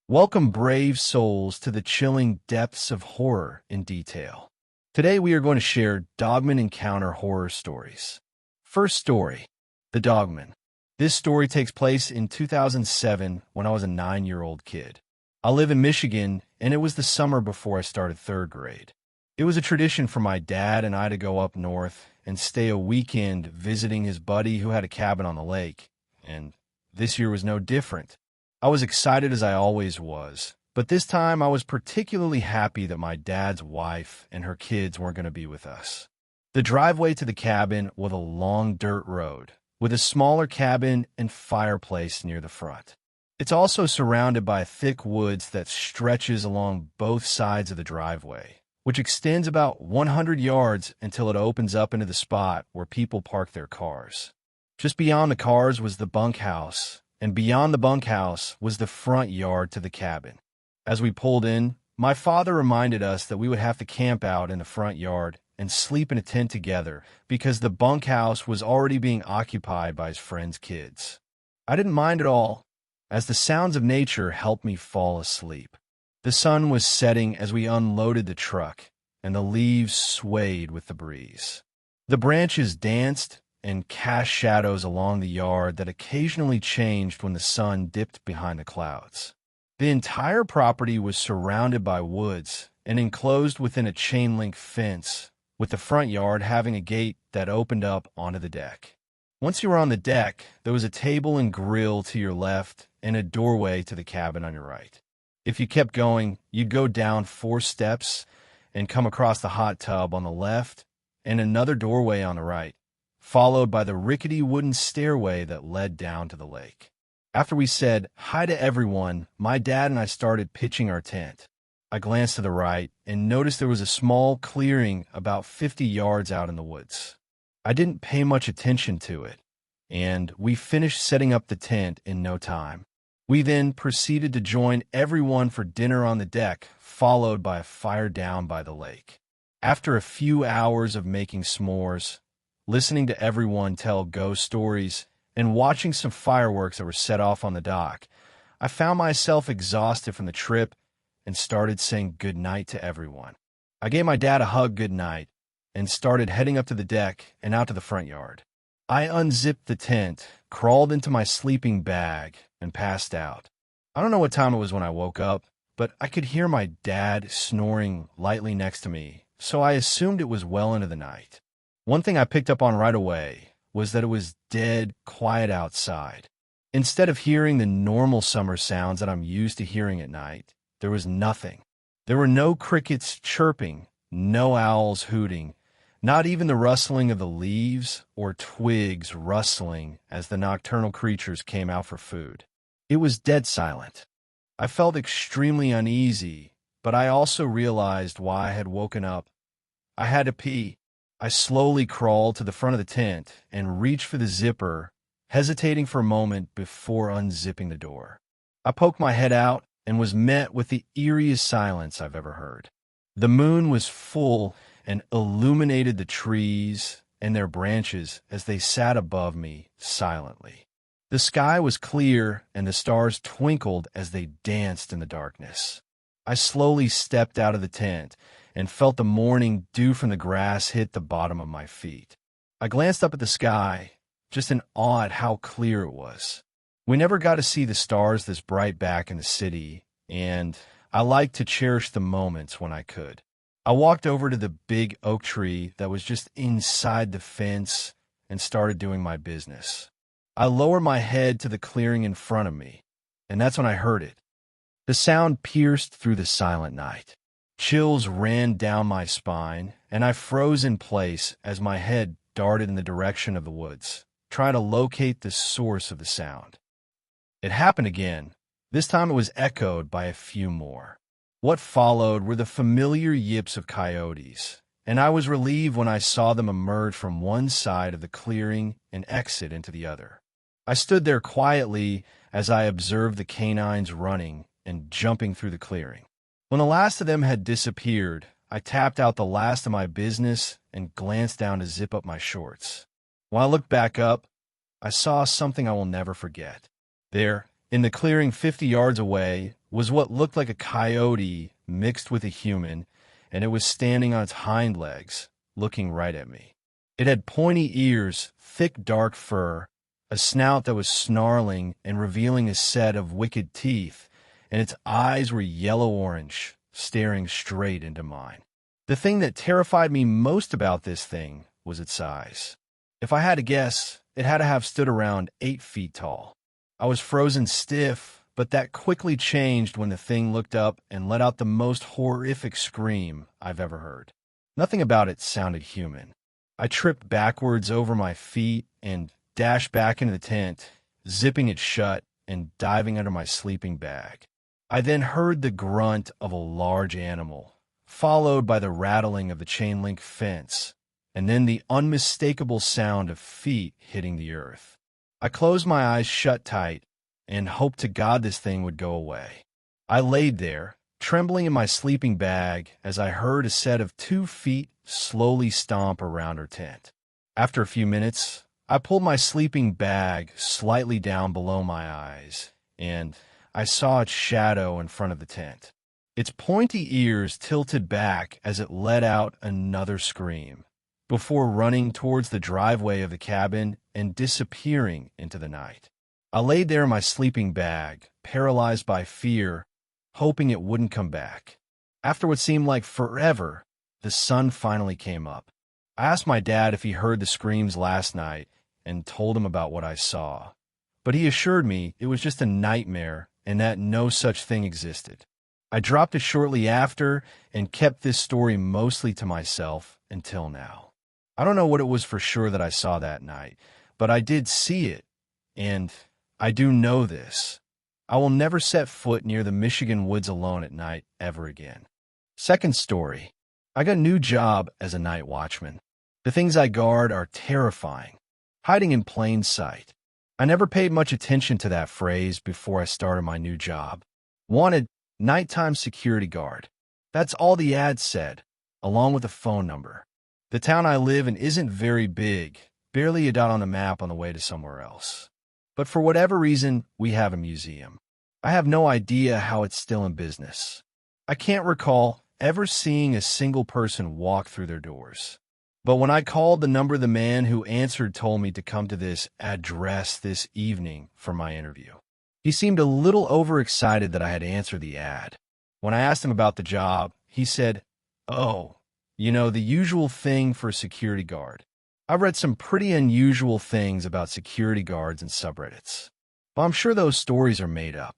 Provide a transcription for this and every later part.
Welcome, brave souls, to the chilling depths of horror in detail. Today we are going to share Dogman Encounter horror stories. First story, The Dogman. This story takes place in 2007 when I was a 9-year-old kid. I live in Michigan, and it was the summer before I started third grade. It was a tradition for my dad and I to go up north and stay a weekend visiting his buddy who had a cabin on the lake, and this year was no different. I was excited as I always was, but this time I was particularly happy that my dad's wife and her kids weren't going to be with us. The driveway to the cabin was a long dirt road, with a smaller cabin and fireplace near the front. It's also surrounded by thick woods that stretches along both sides of the driveway, which extends about 100 yards until it opens up into the spot where people park their cars. Just beyond the cars was the bunkhouse, and beyond the bunkhouse was the front yard to the cabin. As we pulled in, my father reminded us that we would have to camp out in the front yard and sleep in a tent together because the bunkhouse was already being occupied by his friends' kids. I didn't mind at all, as the sounds of nature helped me fall asleep. The sun was setting as we unloaded the truck, and the leaves swayed with the breeze. The branches danced and cast shadows along the yard that occasionally changed when the sun dipped behind the clouds. The entire property was surrounded by woods and enclosed within a chain-link fence, with the front yard having a gate that opened up onto the deck. Once you were on the deck, there was a table and grill to your left and a doorway to the cabin on your right. If you kept going, you'd go down 4 steps and come across the hot tub on the left and another doorway on the right, followed by the rickety wooden stairway that led down to the lake. After we said hi to everyone, my dad and I started pitching our tent. I glanced to the right and noticed there was a small clearing about 50 yards out in the woods. I didn't pay much attention to it, and we finished setting up the tent in no time. We then proceeded to join everyone for dinner on the deck, followed by a fire down by the lake. After a few hours of making s'mores, listening to everyone tell ghost stories, and watching some fireworks that were set off on the dock, I found myself exhausted from the trip and started saying goodnight to everyone. I gave my dad a hug goodnight and started heading up to the deck and out to the front yard. I unzipped the tent, crawled into my sleeping bag, and passed out. I don't know what time it was when I woke up, but I could hear my dad snoring lightly next to me, so I assumed it was well into the night. One thing I picked up on right away was that it was dead quiet outside. Instead of hearing the normal summer sounds that I'm used to hearing at night, there was nothing. There were no crickets chirping, no owls hooting, not even the rustling of the leaves or twigs rustling as the nocturnal creatures came out for food. It was dead silent. I felt extremely uneasy, but I also realized why I had woken up. I had to pee. I slowly crawled to the front of the tent and reached for the zipper, hesitating for a moment before unzipping the door. I poked my head out and was met with the eeriest silence I've ever heard. The moon was full and illuminated the trees and their branches as they sat above me silently. The sky was clear and the stars twinkled as they danced in the darkness. I slowly stepped out of the tent and felt the morning dew from the grass hit the bottom of my feet. I glanced up at the sky, just in awe at how clear it was. We never got to see the stars this bright back in the city, and I liked to cherish the moments when I could. I walked over to the big oak tree that was just inside the fence and started doing my business. I lowered my head to the clearing in front of me, and that's when I heard it. The sound pierced through the silent night. Chills ran down my spine, and I froze in place as my head darted in the direction of the woods, trying to locate the source of the sound. It happened again. This time it was echoed by a few more. What followed were the familiar yips of coyotes, and I was relieved when I saw them emerge from one side of the clearing and exit into the other. I stood there quietly as I observed the canines running and jumping through the clearing. When the last of them had disappeared, I tapped out the last of my business and glanced down to zip up my shorts. When I looked back up, I saw something I will never forget. There, in the clearing 50 yards away, was what looked like a coyote mixed with a human, and it was standing on its hind legs, looking right at me. It had pointy ears, thick dark fur, a snout that was snarling and revealing a set of wicked teeth, and its eyes were yellow-orange, staring straight into mine. The thing that terrified me most about this thing was its size. If I had to guess, it had to have stood around 8 feet tall. I was frozen stiff, but that quickly changed when the thing looked up and let out the most horrific scream I've ever heard. Nothing about it sounded human. I tripped backwards over my feet and dashed back into the tent, zipping it shut and diving under my sleeping bag. I then heard the grunt of a large animal, followed by the rattling of the chain-link fence, and then the unmistakable sound of feet hitting the earth. I closed my eyes shut tight and hoped to God this thing would go away. I laid there, trembling in my sleeping bag as I heard a set of 2 feet slowly stomp around her tent. After a few minutes, I pulled my sleeping bag slightly down below my eyes, and I saw its shadow in front of the tent. Its pointy ears tilted back as it let out another scream, before running towards the driveway of the cabin and disappearing into the night. I laid there in my sleeping bag, paralyzed by fear, hoping it wouldn't come back. After what seemed like forever, the sun finally came up. I asked my dad if he heard the screams last night and told him about what I saw, but he assured me it was just a nightmare and that no such thing existed. I dropped it shortly after and kept this story mostly to myself until now. I don't know what it was for sure that I saw that night, but I did see it, and I do know this. I will never set foot near the Michigan woods alone at night ever again. Second story. I got a new job as a night watchman. The things I guard are terrifying, hiding in plain sight. I never paid much attention to that phrase before I started my new job. Wanted, nighttime security guard. That's all the ad said, along with a phone number. The town I live in isn't very big, barely a dot on the map on the way to somewhere else. But for whatever reason, we have a museum. I have no idea how it's still in business. I can't recall ever seeing a single person walk through their doors. But when I called the number, the man who answered told me to come to this address this evening for my interview. He seemed a little overexcited that I had answered the ad. When I asked him about the job, he said, "Oh, the usual thing for a security guard." I've read some pretty unusual things about security guards and subreddits, but I'm sure those stories are made up.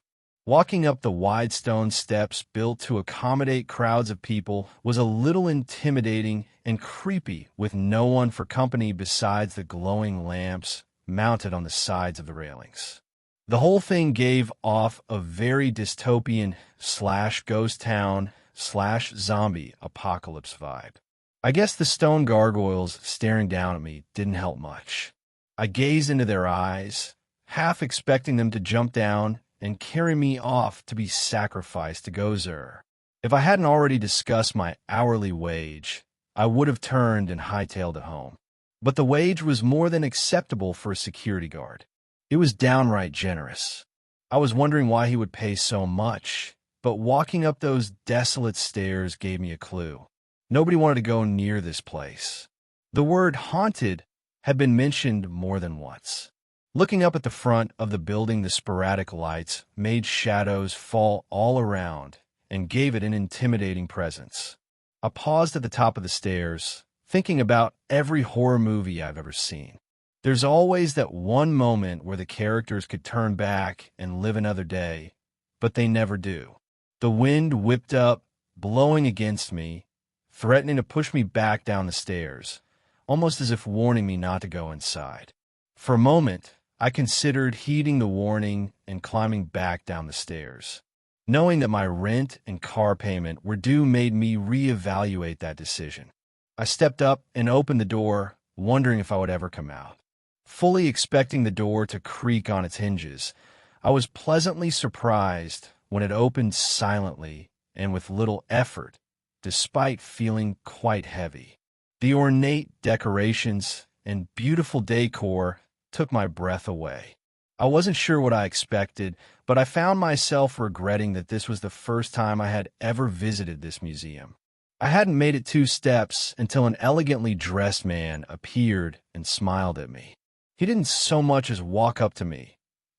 Walking up the wide stone steps built to accommodate crowds of people was a little intimidating and creepy with no one for company besides the glowing lamps mounted on the sides of the railings. The whole thing gave off a very dystopian /ghost town /zombie apocalypse vibe. I guess the stone gargoyles staring down at me didn't help much. I gazed into their eyes, half expecting them to jump down and carry me off to be sacrificed to Gozer. If I hadn't already discussed my hourly wage, I would have turned and hightailed it home. But the wage was more than acceptable for a security guard. It was downright generous. I was wondering why he would pay so much, but walking up those desolate stairs gave me a clue. Nobody wanted to go near this place. The word haunted had been mentioned more than once. Looking up at the front of the building, the sporadic lights made shadows fall all around and gave it an intimidating presence. I paused at the top of the stairs, thinking about every horror movie I've ever seen. There's always that one moment where the characters could turn back and live another day, but they never do. The wind whipped up, blowing against me, threatening to push me back down the stairs, almost as if warning me not to go inside. For a moment, I considered heeding the warning and climbing back down the stairs. Knowing that my rent and car payment were due made me reevaluate that decision. I stepped up and opened the door, wondering if I would ever come out. Fully expecting the door to creak on its hinges, I was pleasantly surprised when it opened silently and with little effort, despite feeling quite heavy. The ornate decorations and beautiful decor took my breath away. I wasn't sure what I expected, but I found myself regretting that this was the first time I had ever visited this museum. I hadn't made it 2 steps until an elegantly dressed man appeared and smiled at me. He didn't so much as walk up to me.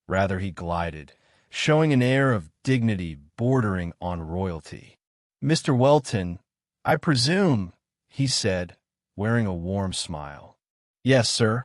Rather, he glided, showing an air of dignity bordering on royalty. "Mr. Welton, I presume," he said, wearing a warm smile. "Yes, sir,"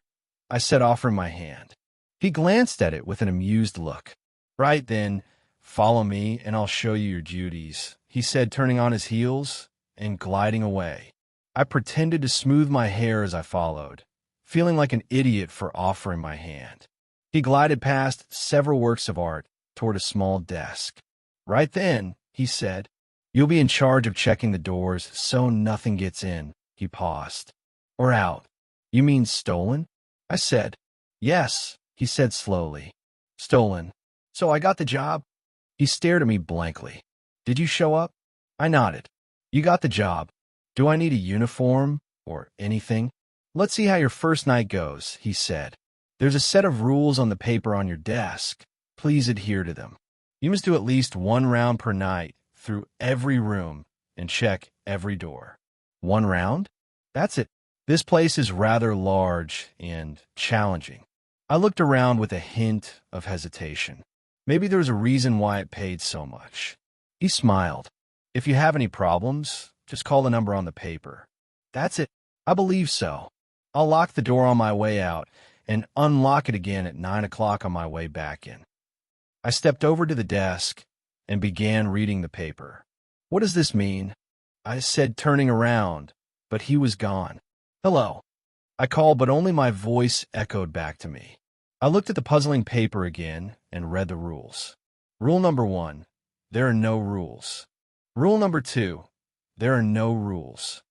I said, offering my hand. He glanced at it with an amused look. "Right then, follow me and I'll show you your duties," he said, turning on his heels and gliding away. I pretended to smooth my hair as I followed, feeling like an idiot for offering my hand. He glided past several works of art toward a small desk. "Right then," he said, "you'll be in charge of checking the doors so nothing gets in." He paused. "Or out." "You mean stolen?" I said. "Yes," he said slowly. "Stolen. So I got the job?" He stared at me blankly. "Did you show up?" I nodded. "You got the job. Do I need a uniform or anything?" "Let's see how your first night goes," he said. "There's a set of rules on the paper on your desk. Please adhere to them. You must do at least 1 round per night through every room and check every door." 1 round? That's it. This place is rather large and challenging. I looked around with a hint of hesitation. Maybe there was a reason why it paid so much. He smiled. "If you have any problems, just call the number on the paper." "That's it." "I believe so. I'll lock the door on my way out and unlock it again at 9 o'clock on my way back in." I stepped over to the desk and began reading the paper. "What does this mean?" I said, turning around, but he was gone. "Hello," I called, but only my voice echoed back to me. I looked at the puzzling paper again and read the rules. Rule number 1, there are no rules. Rule number 2, there are no rules.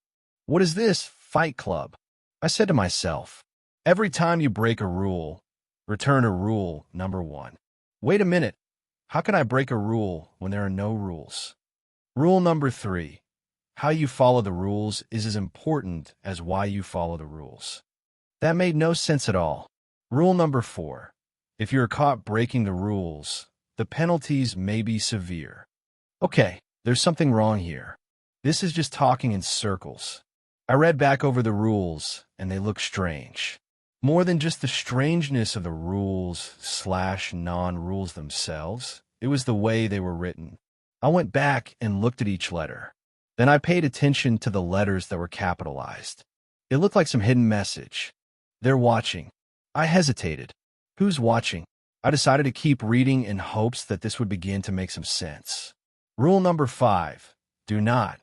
What is this, Fight Club? I said to myself. Every time you break a rule, return to rule number 1. Wait a minute. How can I break a rule when there are no rules? Rule number 3. How you follow the rules is as important as why you follow the rules. That made no sense at all. Rule number 4. If you're caught breaking the rules, the penalties may be severe. Okay, there's something wrong here. This is just talking in circles. I read back over the rules, and they look strange. More than just the strangeness of the rules/non-rules themselves, it was the way they were written. I went back and looked at each letter. Then I paid attention to the letters that were capitalized. It looked like some hidden message. They're watching. I hesitated. Who's watching? I decided to keep reading in hopes that this would begin to make some sense. Rule number 5. Do not,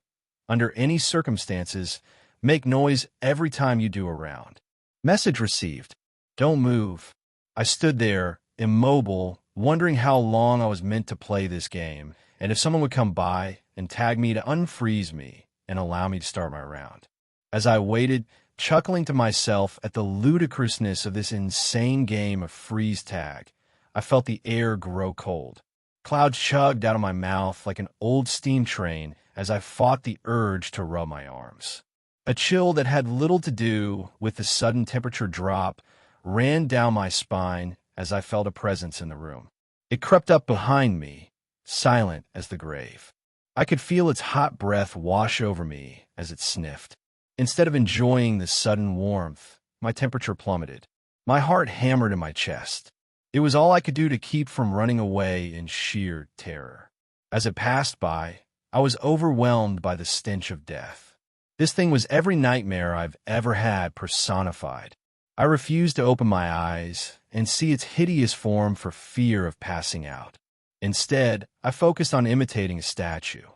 under any circumstances, make noise every time you do a round. Message received. Don't move. I stood there, immobile, wondering how long I was meant to play this game, and if someone would come by and tag me to unfreeze me and allow me to start my round. As I waited, chuckling to myself at the ludicrousness of this insane game of freeze tag, I felt the air grow cold. Clouds chugged out of my mouth like an old steam train as I fought the urge to rub my arms. A chill that had little to do with the sudden temperature drop ran down my spine as I felt a presence in the room. It crept up behind me, silent as the grave. I could feel its hot breath wash over me as it sniffed. Instead of enjoying the sudden warmth, my temperature plummeted. My heart hammered in my chest. It was all I could do to keep from running away in sheer terror. As it passed by, I was overwhelmed by the stench of death. This thing was every nightmare I've ever had personified. I refused to open my eyes and see its hideous form for fear of passing out. Instead, I focused on imitating a statue,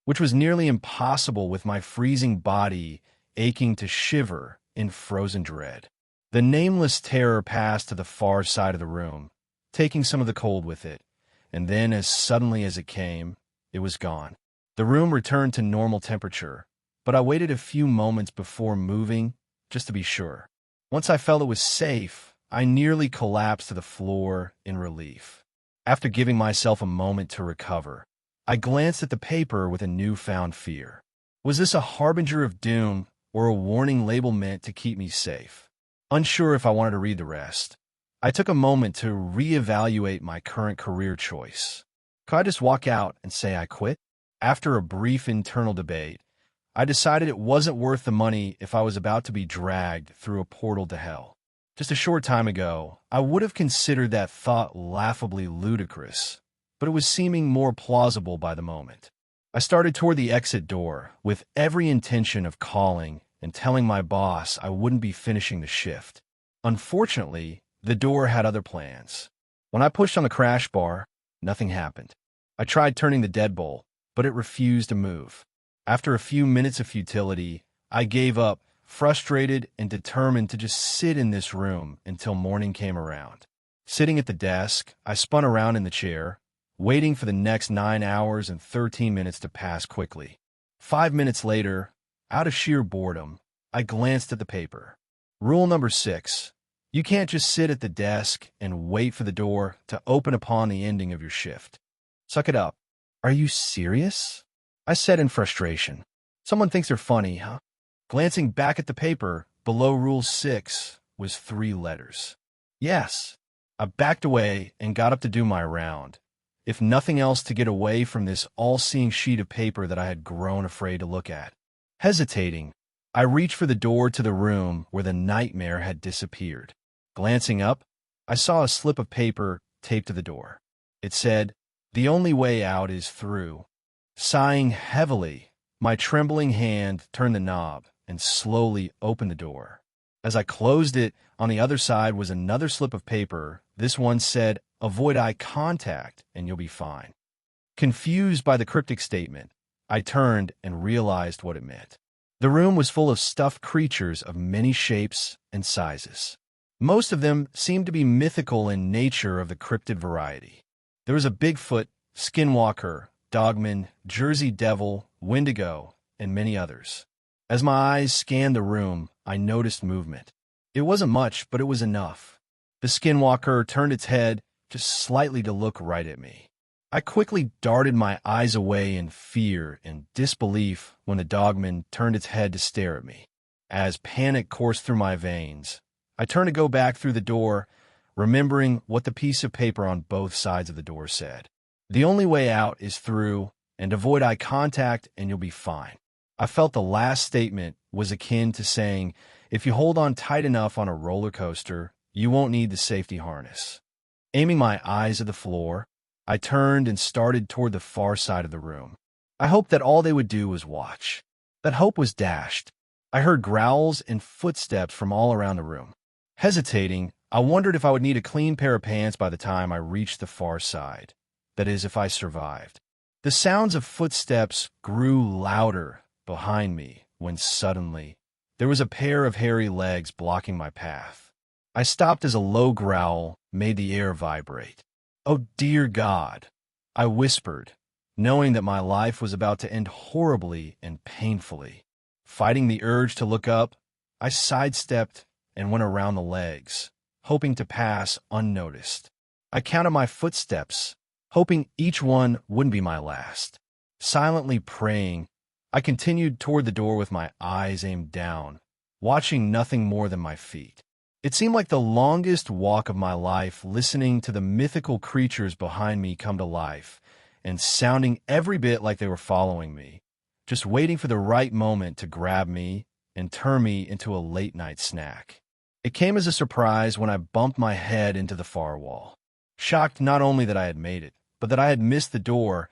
which was nearly impossible with my freezing body aching to shiver in frozen dread. The nameless terror passed to the far side of the room, taking some of the cold with it, and then as suddenly as it came, it was gone. The room returned to normal temperature, but I waited a few moments before moving, just to be sure. Once I felt it was safe, I nearly collapsed to the floor in relief. After giving myself a moment to recover, I glanced at the paper with a newfound fear. Was this a harbinger of doom or a warning label meant to keep me safe? Unsure if I wanted to read the rest, I took a moment to reevaluate my current career choice. Could I just walk out and say I quit? After a brief internal debate, I decided it wasn't worth the money if I was about to be dragged through a portal to hell. Just a short time ago, I would have considered that thought laughably ludicrous, but it was seeming more plausible by the moment. I started toward the exit door with every intention of calling and telling my boss I wouldn't be finishing the shift. Unfortunately, the door had other plans. When I pushed on the crash bar, nothing happened. I tried turning the deadbolt, but it refused to move. After a few minutes of futility, I gave up, frustrated and determined to just sit in this room until morning came around. Sitting at the desk, I spun around in the chair, waiting for the next 9 hours and 13 minutes to pass quickly. 5 minutes later, out of sheer boredom, I glanced at the paper. Rule number 6. You can't just sit at the desk and wait for the door to open upon the ending of your shift. Suck it up. Are you serious? I said in frustration. Someone thinks they're funny, huh? Glancing back at the paper, below Rule 6 was 3 letters. Yes. I backed away and got up to do my round, if nothing else to get away from this all-seeing sheet of paper that I had grown afraid to look at. Hesitating, I reached for the door to the room where the nightmare had disappeared. Glancing up, I saw a slip of paper taped to the door. It said, "The only way out is through." Sighing heavily, my trembling hand turned the knob and slowly opened the door. As I closed it, on the other side was another slip of paper. This one said, "Avoid eye contact and you'll be fine." Confused by the cryptic statement, I turned and realized what it meant. The room was full of stuffed creatures of many shapes and sizes. Most of them seemed to be mythical in nature of the cryptid variety. There was a Bigfoot, Skinwalker, Dogman, Jersey Devil, Wendigo, and many others. As my eyes scanned the room, I noticed movement. It wasn't much, but it was enough. The Skinwalker turned its head just slightly to look right at me. I quickly darted my eyes away in fear and disbelief when the Dogman turned its head to stare at me. As panic coursed through my veins, I turned to go back through the door, remembering what the piece of paper on both sides of the door said. The only way out is through, and avoid eye contact and you'll be fine. I felt the last statement was akin to saying, if you hold on tight enough on a roller coaster, you won't need the safety harness. Aiming my eyes at the floor, I turned and started toward the far side of the room. I hoped that all they would do was watch. That hope was dashed. I heard growls and footsteps from all around the room. Hesitating, I wondered if I would need a clean pair of pants by the time I reached the far side. That is, if I survived. The sounds of footsteps grew louder behind me when suddenly there was a pair of hairy legs blocking my path. I stopped as a low growl made the air vibrate. "Oh, dear God," I whispered, knowing that my life was about to end horribly and painfully. Fighting the urge to look up, I sidestepped and went around the legs, hoping to pass unnoticed. I counted my footsteps, hoping each one wouldn't be my last. Silently praying, I continued toward the door with my eyes aimed down, watching nothing more than my feet. It seemed like the longest walk of my life, listening to the mythical creatures behind me come to life and sounding every bit like they were following me, just waiting for the right moment to grab me and turn me into a late-night snack. It came as a surprise when I bumped my head into the far wall. Shocked not only that I had made it, but that I had missed the door,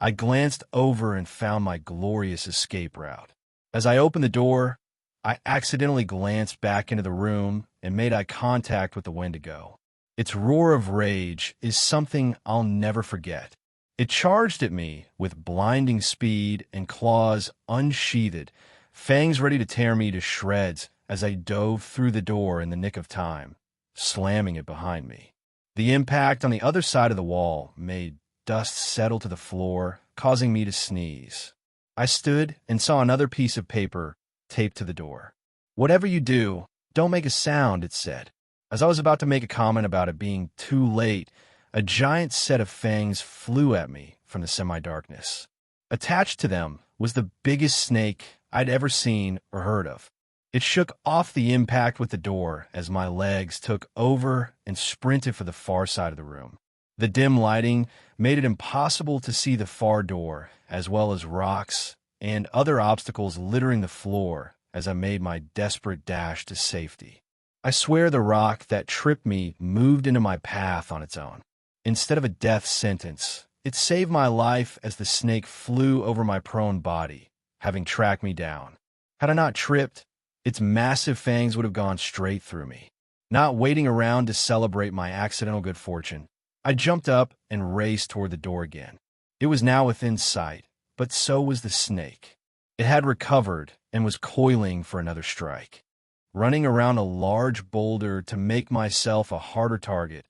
I glanced over and found my glorious escape route. As I opened the door, I accidentally glanced back into the room and made eye contact with the Wendigo. Its roar of rage is something I'll never forget. It charged at me with blinding speed and claws unsheathed, fangs ready to tear me to shreds as I dove through the door in the nick of time, slamming it behind me. The impact on the other side of the wall made dust settle to the floor, causing me to sneeze. I stood and saw another piece of paper taped to the door. "Whatever you do, don't make a sound," it said. As I was about to make a comment about it being too late, a giant set of fangs flew at me from the semi-darkness. Attached to them was the biggest snake I'd ever seen or heard of. It shook off the impact with the door as my legs took over and sprinted for the far side of the room. The dim lighting made it impossible to see the far door, as well as rocks and other obstacles littering the floor as I made my desperate dash to safety. I swear the rock that tripped me moved into my path on its own. Instead of a death sentence, it saved my life as the snake flew over my prone body, having tracked me down. Had I not tripped, its massive fangs would have gone straight through me. Not waiting around to celebrate my accidental good fortune, I jumped up and raced toward the door again. It was now within sight, but so was the snake. It had recovered and was coiling for another strike. Running around a large boulder to make myself a harder target,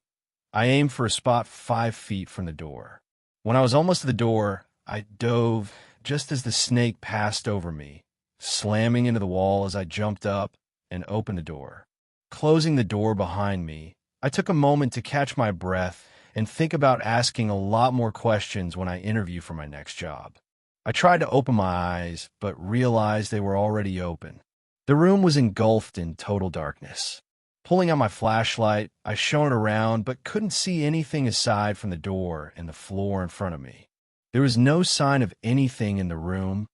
I aimed for a spot 5 feet from the door. When I was almost to the door, I dove just as the snake passed over me, slamming into the wall as I jumped up and opened the door. Closing the door behind me, I took a moment to catch my breath and think about asking a lot more questions when I interview for my next job. I tried to open my eyes, but realized they were already open. The room was engulfed in total darkness. Pulling out my flashlight, I shone it around, but couldn't see anything aside from the door and the floor in front of me. There was no sign of anything in the room,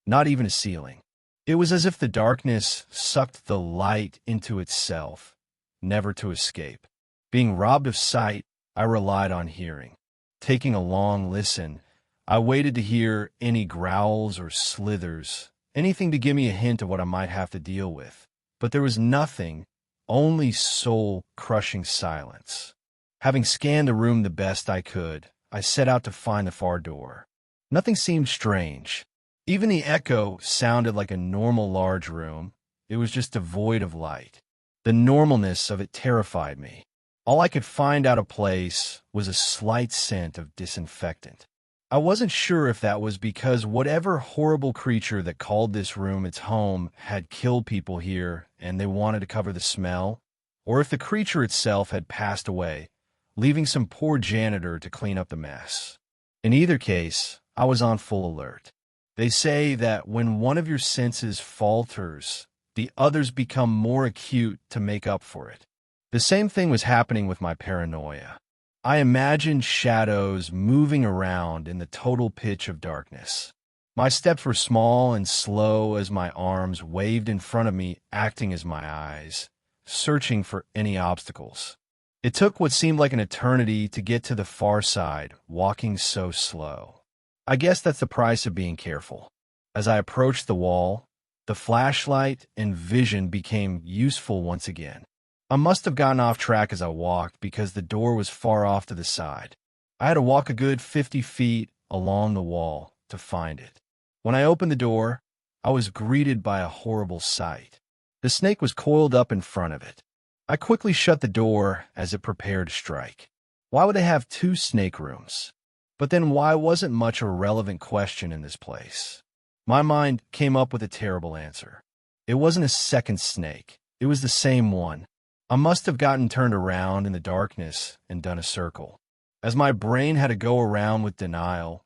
not even a ceiling. It was as if the darkness sucked the light into itself, never to escape. Being robbed of sight, I relied on hearing. Taking a long listen, I waited to hear any growls or slithers, anything to give me a hint of what I might have to deal with. But there was nothing, only soul-crushing silence. Having scanned the room the best I could, I set out to find the far door. Nothing seemed strange. Even the echo sounded like a normal large room. It was just devoid of light. The normalness of it terrified me. All I could find out of place was a slight scent of disinfectant. I wasn't sure if that was because whatever horrible creature that called this room its home had killed people here and they wanted to cover the smell, or if the creature itself had passed away, leaving some poor janitor to clean up the mess. In either case, I was on full alert. They say that when one of your senses falters, the others become more acute to make up for it. The same thing was happening with my paranoia. I imagined shadows moving around in the total pitch of darkness. My steps were small and slow as my arms waved in front of me, acting as my eyes, searching for any obstacles. It took what seemed like an eternity to get to the far side, walking so slow. I guess that's the price of being careful. As I approached the wall, the flashlight and vision became useful once again. I must have gotten off track as I walked because the door was far off to the side. I had to walk a good 50 feet along the wall to find it. When I opened the door, I was greeted by a horrible sight. The snake was coiled up in front of it. I quickly shut the door as it prepared to strike. Why would they have 2 snake rooms? But then why wasn't much a relevant question in this place? My mind came up with a terrible answer. It wasn't a second snake. It was the same one. I must have gotten turned around in the darkness and done a circle. As my brain had to go around with denial,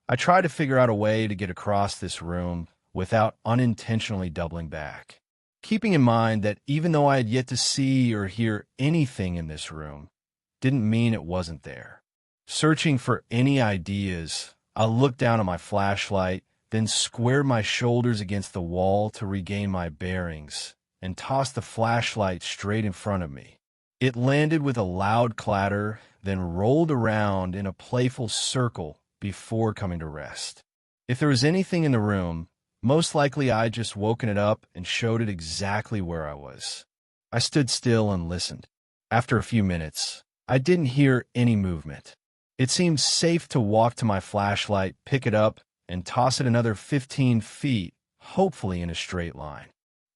I tried to figure out a way to get across this room without unintentionally doubling back. Keeping in mind that even though I had yet to see or hear anything in this room, didn't mean it wasn't there. Searching for any ideas, I looked down at my flashlight, then squared my shoulders against the wall to regain my bearings, and tossed the flashlight straight in front of me. It landed with a loud clatter, then rolled around in a playful circle before coming to rest. If there was anything in the room, most likely I'd just woken it up and showed it exactly where I was. I stood still and listened. After a few minutes, I didn't hear any movement. It seemed safe to walk to my flashlight, pick it up, and toss it another 15 feet, hopefully in a straight line.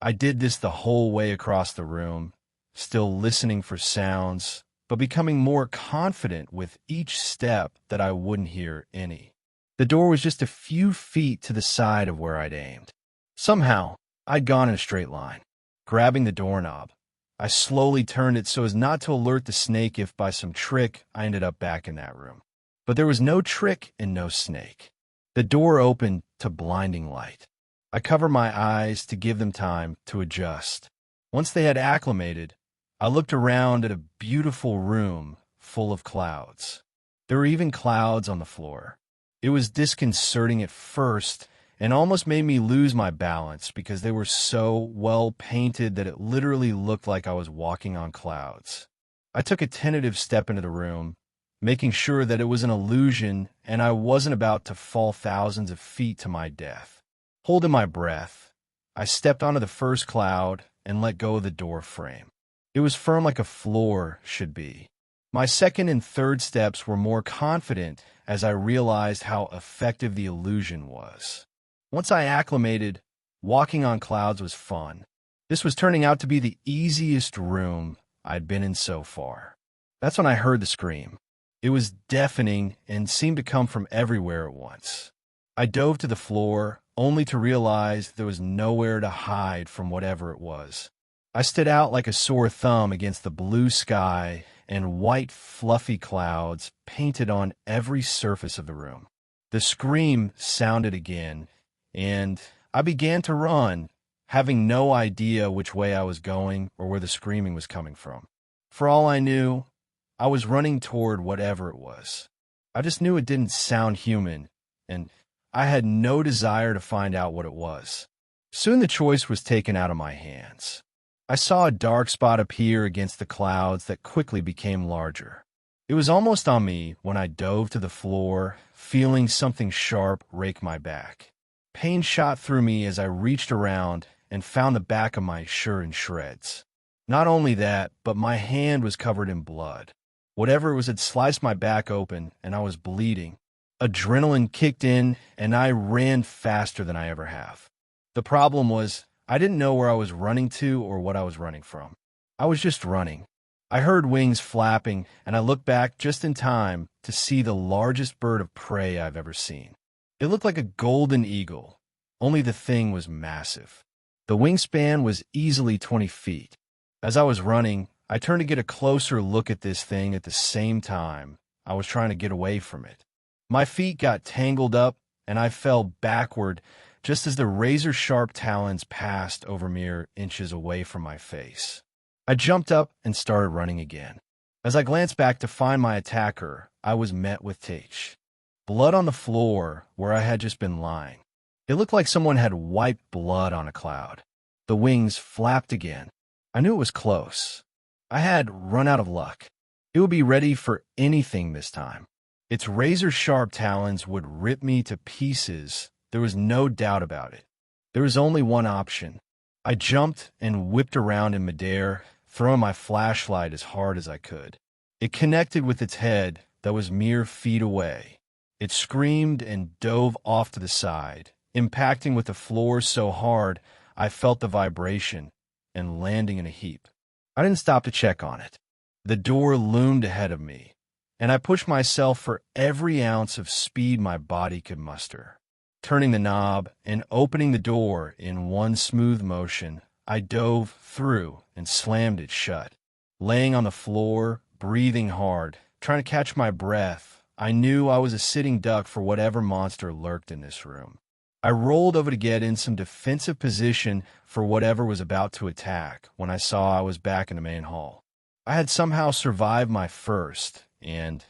I did this the whole way across the room, still listening for sounds, but becoming more confident with each step that I wouldn't hear any. The door was just a few feet to the side of where I'd aimed. Somehow, I'd gone in a straight line. Grabbing the doorknob, I slowly turned it so as not to alert the snake if by some trick I ended up back in that room. But there was no trick and no snake. The door opened to blinding light. I covered my eyes to give them time to adjust. Once they had acclimated, I looked around at a beautiful room full of clouds. There were even clouds on the floor. It was disconcerting at first and almost made me lose my balance because they were so well painted that it literally looked like I was walking on clouds. I took a tentative step into the room, making sure that it was an illusion and I wasn't about to fall thousands of feet to my death. Holding my breath, I stepped onto the first cloud and let go of the door frame. It was firm like a floor should be. My second and third steps were more confident as I realized how effective the illusion was. Once I acclimated, walking on clouds was fun. This was turning out to be the easiest room I'd been in so far. That's when I heard the scream. It was deafening and seemed to come from everywhere at once. I dove to the floor, only to realize there was nowhere to hide from whatever it was. I stood out like a sore thumb against the blue sky and white fluffy clouds painted on every surface of the room. The scream sounded again, and I began to run, having no idea which way I was going or where the screaming was coming from. For all I knew, I was running toward whatever it was. I just knew it didn't sound human, and I had no desire to find out what it was. Soon the choice was taken out of my hands. I saw a dark spot appear against the clouds that quickly became larger. It was almost on me when I dove to the floor, feeling something sharp rake my back. Pain shot through me as I reached around and found the back of my shirt in shreds. Not only that, but my hand was covered in blood. Whatever it was had sliced my back open, and I was bleeding. Adrenaline kicked in, and I ran faster than I ever have. The problem was, I didn't know where I was running to or what I was running from. I was just running. I heard wings flapping, and I looked back just in time to see the largest bird of prey I've ever seen. It looked like a golden eagle, only the thing was massive. The wingspan was easily 20 feet. As I was running, I turned to get a closer look at this thing at the same time I was trying to get away from it. My feet got tangled up, and I fell backward just as the razor-sharp talons passed over mere inches away from my face. I jumped up and started running again. As I glanced back to find my attacker, I was met with Tach. Blood on the floor where I had just been lying. It looked like someone had wiped blood on a cloud. The wings flapped again. I knew it was close. I had run out of luck. It would be ready for anything this time. Its razor-sharp talons would rip me to pieces. There was no doubt about it. There was only one option. I jumped and whipped around in midair, throwing my flashlight as hard as I could. It connected with its head that was mere feet away. It screamed and dove off to the side, impacting with the floor so hard I felt the vibration and landing in a heap. I didn't stop to check on it. The door loomed ahead of me, and I pushed myself for every ounce of speed my body could muster. Turning the knob and opening the door in one smooth motion, I dove through and slammed it shut. Laying on the floor, breathing hard, trying to catch my breath, I knew I was a sitting duck for whatever monster lurked in this room. I rolled over to get in some defensive position for whatever was about to attack when I saw I was back in the main hall. I had somehow survived my first and,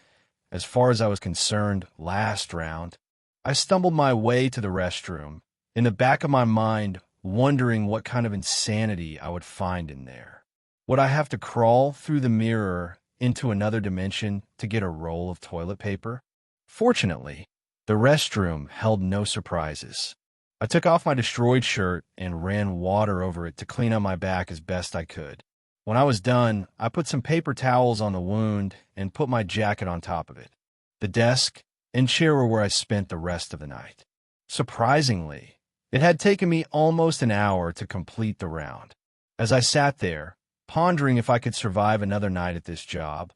as far as I was concerned, last round. I stumbled my way to the restroom, in the back of my mind wondering what kind of insanity I would find in there. Would I have to crawl through the mirror into another dimension to get a roll of toilet paper? Fortunately, the restroom held no surprises. I took off my destroyed shirt and ran water over it to clean up my back as best I could. When I was done, I put some paper towels on the wound and put my jacket on top of it. The desk and chair were where I spent the rest of the night. Surprisingly, it had taken me almost an hour to complete the round. As I sat there, pondering if I could survive another night at this job,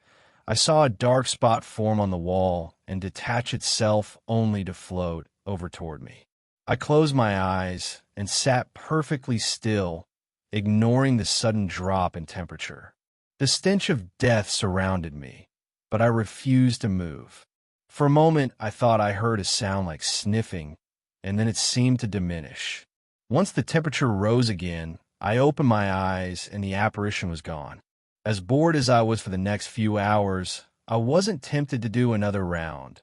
I saw a dark spot form on the wall and detach itself only to float over toward me. I closed my eyes and sat perfectly still, ignoring the sudden drop in temperature. The stench of death surrounded me, but I refused to move. For a moment, I thought I heard a sound like sniffing, and then it seemed to diminish. Once the temperature rose again, I opened my eyes and the apparition was gone. As bored as I was for the next few hours, I wasn't tempted to do another round,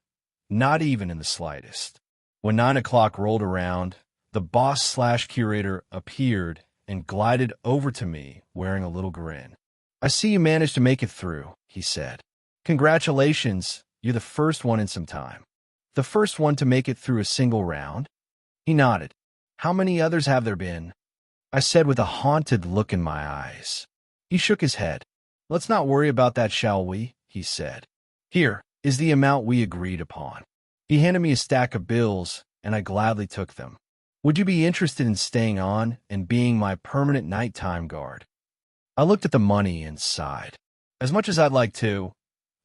not even in the slightest. When 9 o'clock rolled around, the boss/curator appeared and glided over to me wearing a little grin. "I see you managed to make it through," he said. "Congratulations, you're the first one in some time." "The first one to make it through a single round?" He nodded. "How many others have there been?" I said with a haunted look in my eyes. He shook his head. "Let's not worry about that, shall we?" he said. "Here is the amount we agreed upon." He handed me a stack of bills, and I gladly took them. "Would you be interested in staying on and being my permanent nighttime guard?" I looked at the money and sighed. As much as I'd like to,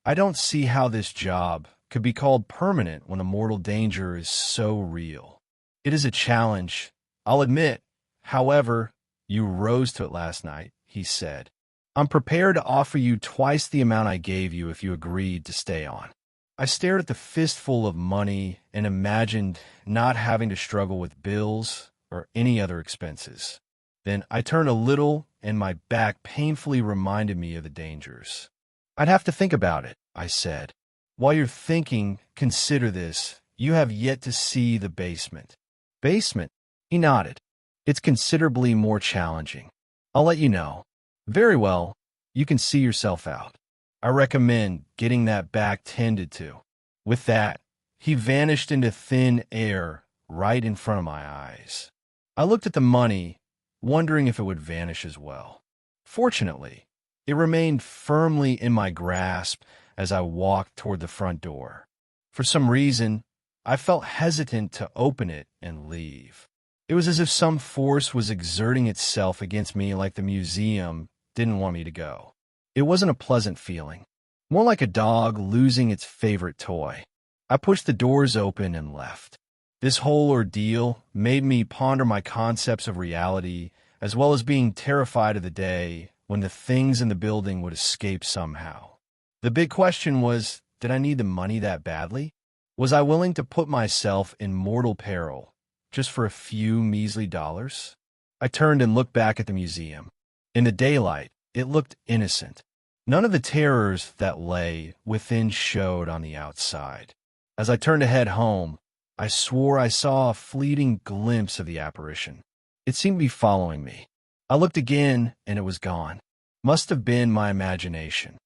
I don't see how this job could be called permanent when the mortal danger is so real. It is a challenge, I'll admit. However, you rose to it last night, he said. I'm prepared to offer you twice the amount I gave you if you agreed to stay on. I stared at the fistful of money and imagined not having to struggle with bills or any other expenses. Then I turned a little, and my back painfully reminded me of the dangers. "I'd have to think about it," I said. "While you're thinking, consider this. You have yet to see the basement." "Basement?" He nodded. "It's considerably more challenging. I'll let you know." "Very well. You can see yourself out. I recommend getting that back tended to." With that, he vanished into thin air right in front of my eyes. I looked at the money, wondering if it would vanish as well. Fortunately, it remained firmly in my grasp as I walked toward the front door. For some reason, I felt hesitant to open it and leave. It was as if some force was exerting itself against me, like the museum didn't want me to go. It wasn't a pleasant feeling, more like a dog losing its favorite toy. I pushed the doors open and left. This whole ordeal made me ponder my concepts of reality, as well as being terrified of the day when the things in the building would escape somehow. The big question was, did I need the money that badly? Was I willing to put myself in mortal peril just for a few measly dollars? I turned and looked back at the museum. In the daylight, it looked innocent. None of the terrors that lay within showed on the outside. As I turned to head home, I swore I saw a fleeting glimpse of the apparition. It seemed to be following me. I looked again, and it was gone. Must have been my imagination.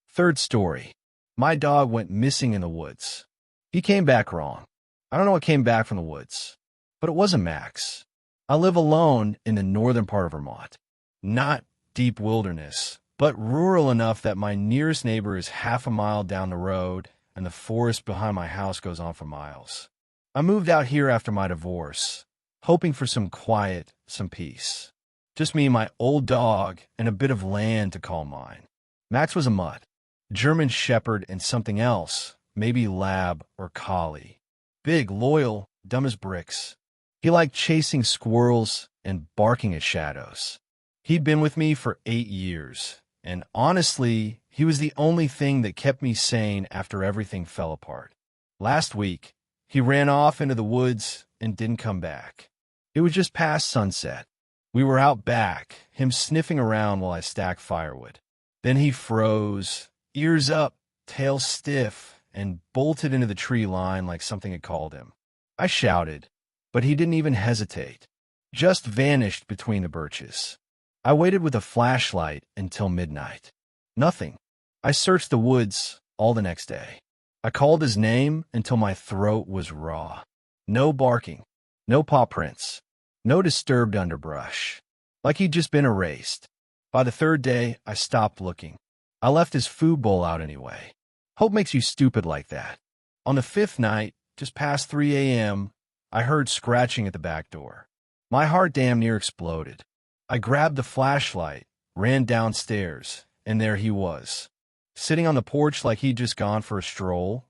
Third story. My dog went missing in the woods. He came back wrong. I don't know what came back from the woods, but it wasn't Max. I live alone in the northern part of Vermont. Not deep wilderness, but rural enough that my nearest neighbor is half a mile down the road, and the forest behind my house goes on for miles. I moved out here after my divorce, hoping for some quiet, some peace. Just me, my old dog, and a bit of land to call mine. Max was a mutt, German shepherd, and something else, maybe lab or collie. Big, loyal, dumb as bricks. He liked chasing squirrels and barking at shadows. He'd been with me for 8 years, and honestly, he was the only thing that kept me sane after everything fell apart. Last week, he ran off into the woods and didn't come back. It was just past sunset. We were out back, him sniffing around while I stacked firewood. Then he froze, ears up, tail stiff, and bolted into the tree line like something had called him. I shouted, but he didn't even hesitate, just vanished between the birches. I waited with a flashlight until midnight. Nothing. I searched the woods all the next day. I called his name until my throat was raw. No barking, no paw prints, no disturbed underbrush, like he'd just been erased. By the third day, I stopped looking. I left his food bowl out anyway. Hope makes you stupid like that. On the fifth night, just past 3 a.m., I heard scratching at the back door. My heart damn near exploded. I grabbed the flashlight, ran downstairs, and there he was, sitting on the porch like he'd just gone for a stroll,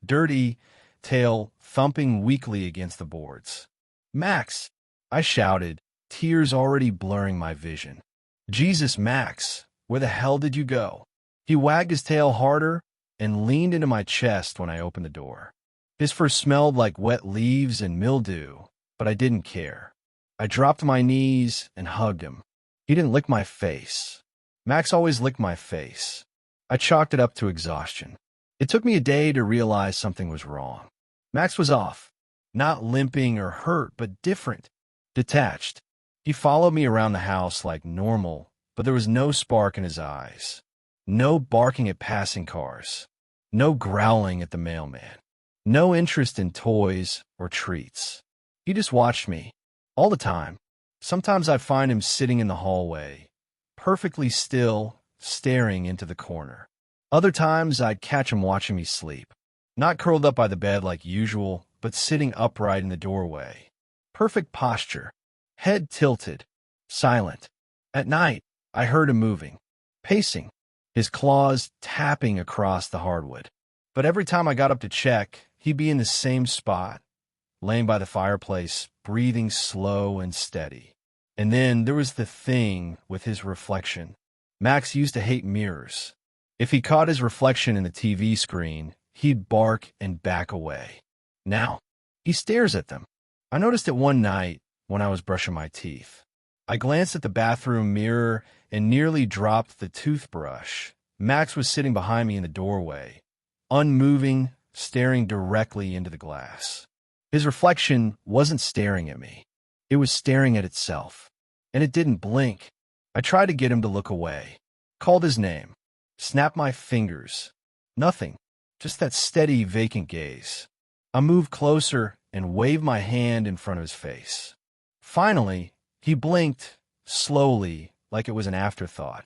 dirty, tail thumping weakly against the boards. "Max!" I shouted, tears already blurring my vision. "Jesus, Max, where the hell did you go?" He wagged his tail harder and leaned into my chest when I opened the door. His fur smelled like wet leaves and mildew, but I didn't care. I dropped to my knees and hugged him. He didn't lick my face. Max always licked my face. I chalked it up to exhaustion. It took me a day to realize something was wrong. Max was off. Not limping or hurt, but different. Detached. He followed me around the house like normal, but there was no spark in his eyes. No barking at passing cars. No growling at the mailman. No interest in toys or treats. He just watched me. All the time. Sometimes I'd find him sitting in the hallway, perfectly still, staring into the corner. Other times I'd catch him watching me sleep. Not curled up by the bed like usual, but sitting upright in the doorway. Perfect posture. Head tilted. Silent. At night, I heard him moving. Pacing. His claws tapping across the hardwood. But every time I got up to check, he'd be in the same spot, laying by the fireplace, breathing slow and steady. And then there was the thing with his reflection. Max used to hate mirrors. If he caught his reflection in the TV screen, he'd bark and back away. Now, he stares at them. I noticed it one night when I was brushing my teeth. I glanced at the bathroom mirror and nearly dropped the toothbrush. Max was sitting behind me in the doorway, unmoving, staring directly into the glass. His reflection wasn't staring at me. It was staring at itself. And it didn't blink. I tried to get him to look away. Called his name. Snapped my fingers. Nothing. Just that steady, vacant gaze. I moved closer and waved my hand in front of his face. Finally, he blinked, slowly, like it was an afterthought,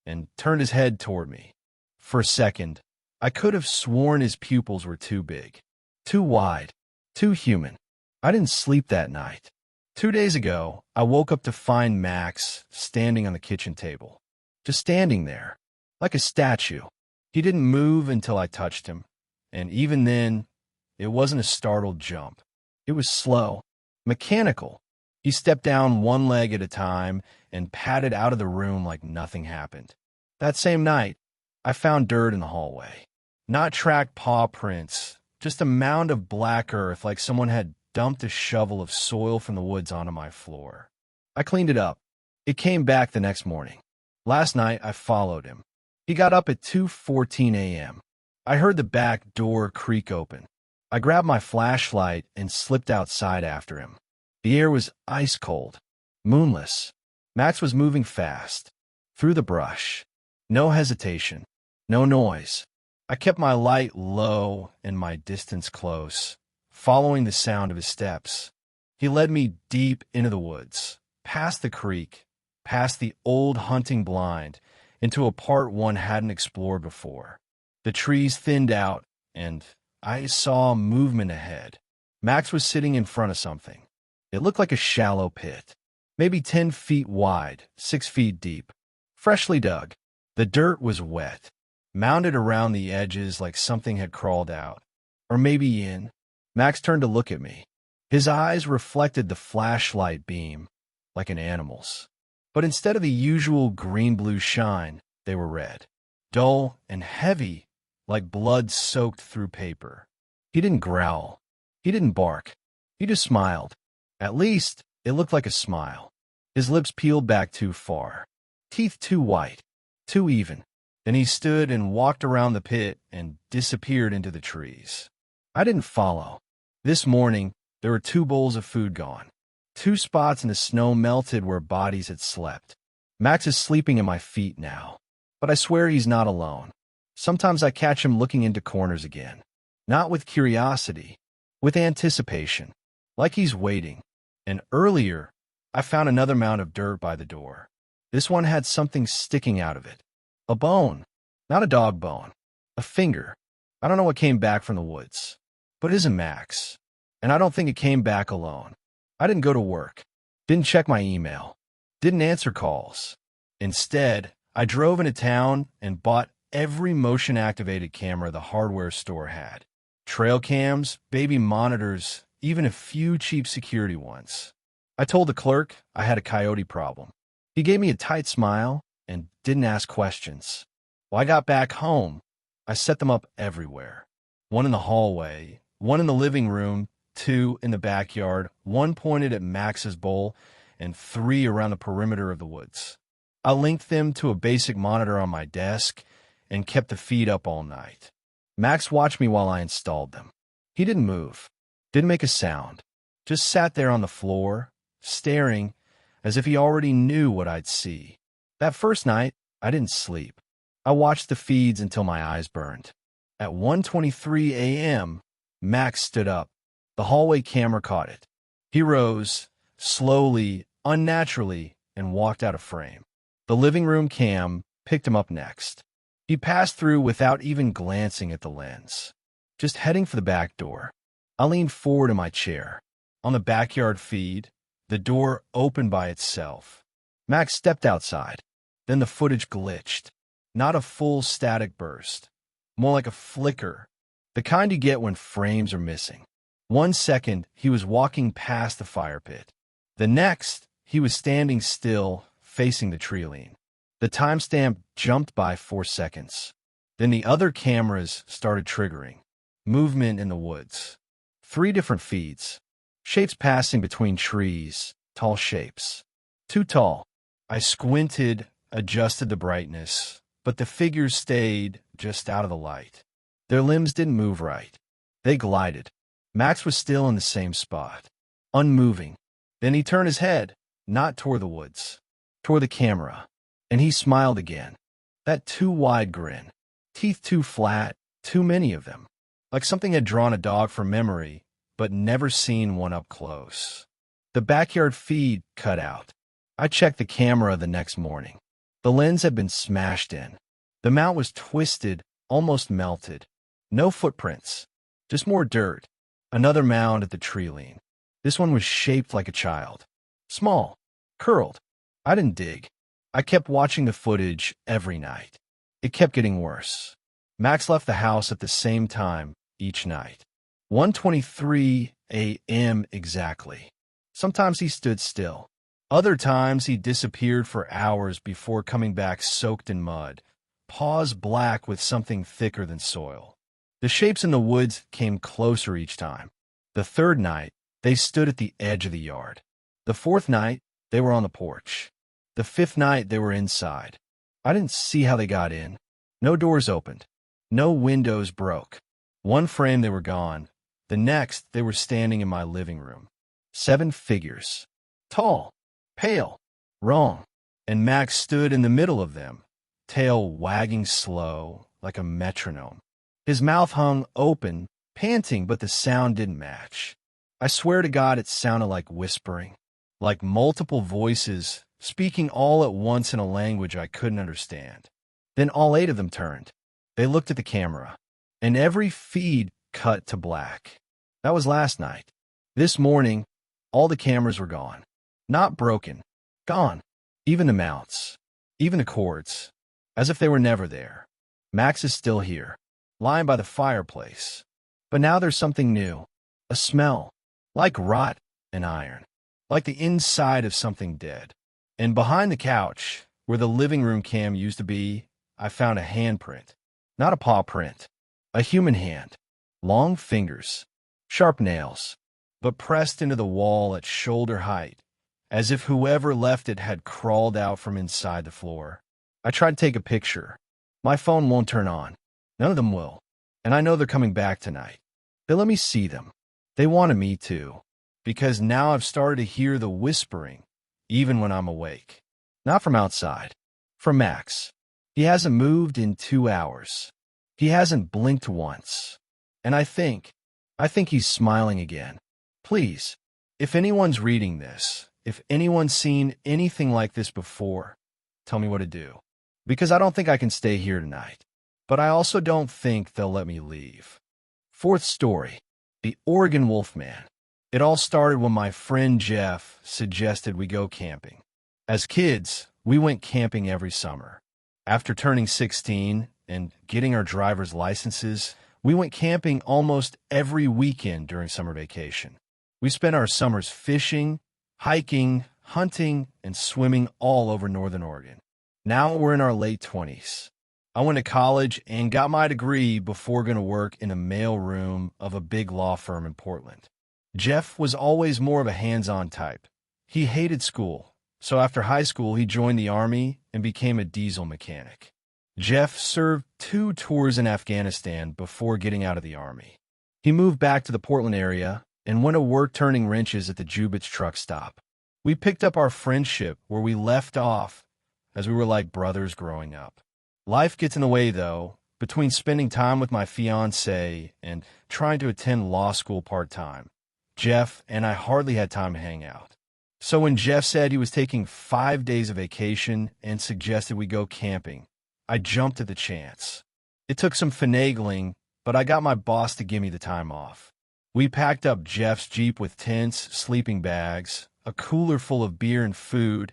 and turned his head toward me. For a second, I could have sworn his pupils were too big, too wide, too human. I didn't sleep that night. 2 days ago, I woke up to find Max standing on the kitchen table. Just standing there, like a statue. He didn't move until I touched him, and even then, it wasn't a startled jump. It was slow, mechanical. He stepped down one leg at a time and padded out of the room like nothing happened. That same night, I found dirt in the hallway. Not tracked paw prints, just a mound of black earth like someone had dumped a shovel of soil from the woods onto my floor. I cleaned it up. It came back the next morning. Last night, I followed him. He got up at 2:14 a.m. I heard the back door creak open. I grabbed my flashlight and slipped outside after him. The air was ice cold, moonless. Max was moving fast, through the brush. No hesitation, no noise. I kept my light low and my distance close, following the sound of his steps. He led me deep into the woods, past the creek, past the old hunting blind, into a part one hadn't explored before. The trees thinned out, and I saw movement ahead. Max was sitting in front of something. It looked like a shallow pit, maybe 10 feet wide, 6 feet deep, freshly dug. The dirt was wet, mounded around the edges like something had crawled out, or maybe in. Max turned to look at me. His eyes reflected the flashlight beam, like an animal's. But instead of the usual green-blue shine, they were red, dull and heavy, like blood soaked through paper. He didn't growl. He didn't bark. He just smiled. At least, it looked like a smile. His lips peeled back too far. Teeth too white, too even. Then he stood and walked around the pit and disappeared into the trees. I didn't follow. This morning, there were 2 bowls of food gone. 2 spots in the snow melted where bodies had slept. Max is sleeping at my feet now, but I swear he's not alone. Sometimes I catch him looking into corners again, not with curiosity, with anticipation, like he's waiting. And earlier, I found another mound of dirt by the door. This one had something sticking out of it. A bone, not a dog bone, a finger. I don't know what came back from the woods, but it isn't Max, and I don't think it came back alone. I didn't go to work, didn't check my email, didn't answer calls. Instead, I drove into town and bought every motion-activated camera the hardware store had. Trail cams, baby monitors, even a few cheap security ones. I told the clerk I had a coyote problem. He gave me a tight smile and didn't ask questions. When I got back home, I set them up everywhere. One in the hallway, one in the living room, 2 in the backyard, 1 pointed at Max's bowl, and 3 around the perimeter of the woods. I linked them to a basic monitor on my desk and kept the feed up all night. Max watched me while I installed them. He didn't move, didn't make a sound, just sat there on the floor, staring as if he already knew what I'd see. That first night, I didn't sleep. I watched the feeds until my eyes burned. At 1:23 a.m., Max stood up. The hallway camera caught it. He rose, slowly, unnaturally, and walked out of frame. The living room cam picked him up next. He passed through without even glancing at the lens, just heading for the back door. I leaned forward in my chair. On the backyard feed, the door opened by itself. Max stepped outside. Then the footage glitched. Not a full static burst, more like a flicker, the kind you get when frames are missing. 1 second, he was walking past the fire pit. The next, he was standing still, facing the tree line. The timestamp jumped by 4 seconds. Then the other cameras started triggering. Movement in the woods. 3 different feeds. Shapes passing between trees, tall shapes. Too tall. I squinted, adjusted the brightness, but the figures stayed just out of the light. Their limbs didn't move right. They glided. Max was still in the same spot, unmoving. Then he turned his head, not toward the woods, toward the camera, and he smiled again. That too wide grin. Teeth too flat, too many of them. Like something had drawn a dog from memory, but never seen one up close. The backyard feed cut out. I checked the camera the next morning. The lens had been smashed in. The mount was twisted, almost melted. No footprints, just more dirt. Another mound at the tree line. This one was shaped like a child. Small, curled. I didn't dig. I kept watching the footage every night. It kept getting worse. Max left the house at the same time each night. 1:23 a.m. exactly. Sometimes he stood still. Other times he disappeared for hours before coming back soaked in mud, paws black with something thicker than soil. The shapes in the woods came closer each time. The third night, they stood at the edge of the yard. The fourth night, they were on the porch. The fifth night, they were inside. I didn't see how they got in. No doors opened. No windows broke. One frame, they were gone. The next, they were standing in my living room. 7 figures. Tall. Pale. Wrong. And Max stood in the middle of them, tail wagging slow, like a metronome. His mouth hung open, panting, but the sound didn't match. I swear to God it sounded like whispering, like multiple voices speaking all at once in a language I couldn't understand. Then all 8 of them turned. They looked at the camera, and every feed cut to black. That was last night. This morning, all the cameras were gone. Not broken. Gone. Even the mounts. Even the cords. As if they were never there. Max is still here, lying by the fireplace. But now there's something new. A smell. Like rot and iron. Like the inside of something dead. And behind the couch, where the living room cam used to be, I found a handprint. Not a paw print. A human hand. Long fingers. Sharp nails. But pressed into the wall at shoulder height, as if whoever left it had crawled out from inside the floor. I tried to take a picture. My phone won't turn on. None of them will. And I know they're coming back tonight. They let me see them. They wanted me to. Because now I've started to hear the whispering, even when I'm awake. Not from outside. From Max. He hasn't moved in 2 hours. He hasn't blinked once. And I think he's smiling again. Please, if anyone's reading this, if anyone's seen anything like this before, tell me what to do. Because I don't think I can stay here tonight. But I also don't think they'll let me leave. Fourth story. The Oregon Wolfman. It all started when my friend Jeff suggested we go camping. As kids, we went camping every summer. After turning 16 and getting our driver's licenses, we went camping almost every weekend during summer vacation. We spent our summers fishing, hiking, hunting, and swimming all over Northern Oregon. Now we're in our late 20s. I went to college and got my degree before going to work in a mailroom of a big law firm in Portland. Jeff was always more of a hands-on type. He hated school, so after high school he joined the Army and became a diesel mechanic. Jeff served 2 tours in Afghanistan before getting out of the Army. He moved back to the Portland area and went to work turning wrenches at the Jubit's truck stop. We picked up our friendship where we left off, as we were like brothers growing up. Life gets in the way, though, between spending time with my fiancée and trying to attend law school part-time. Jeff and I hardly had time to hang out. So when Jeff said he was taking 5 days of vacation and suggested we go camping, I jumped at the chance. It took some finagling, but I got my boss to give me the time off. We packed up Jeff's Jeep with tents, sleeping bags, a cooler full of beer and food,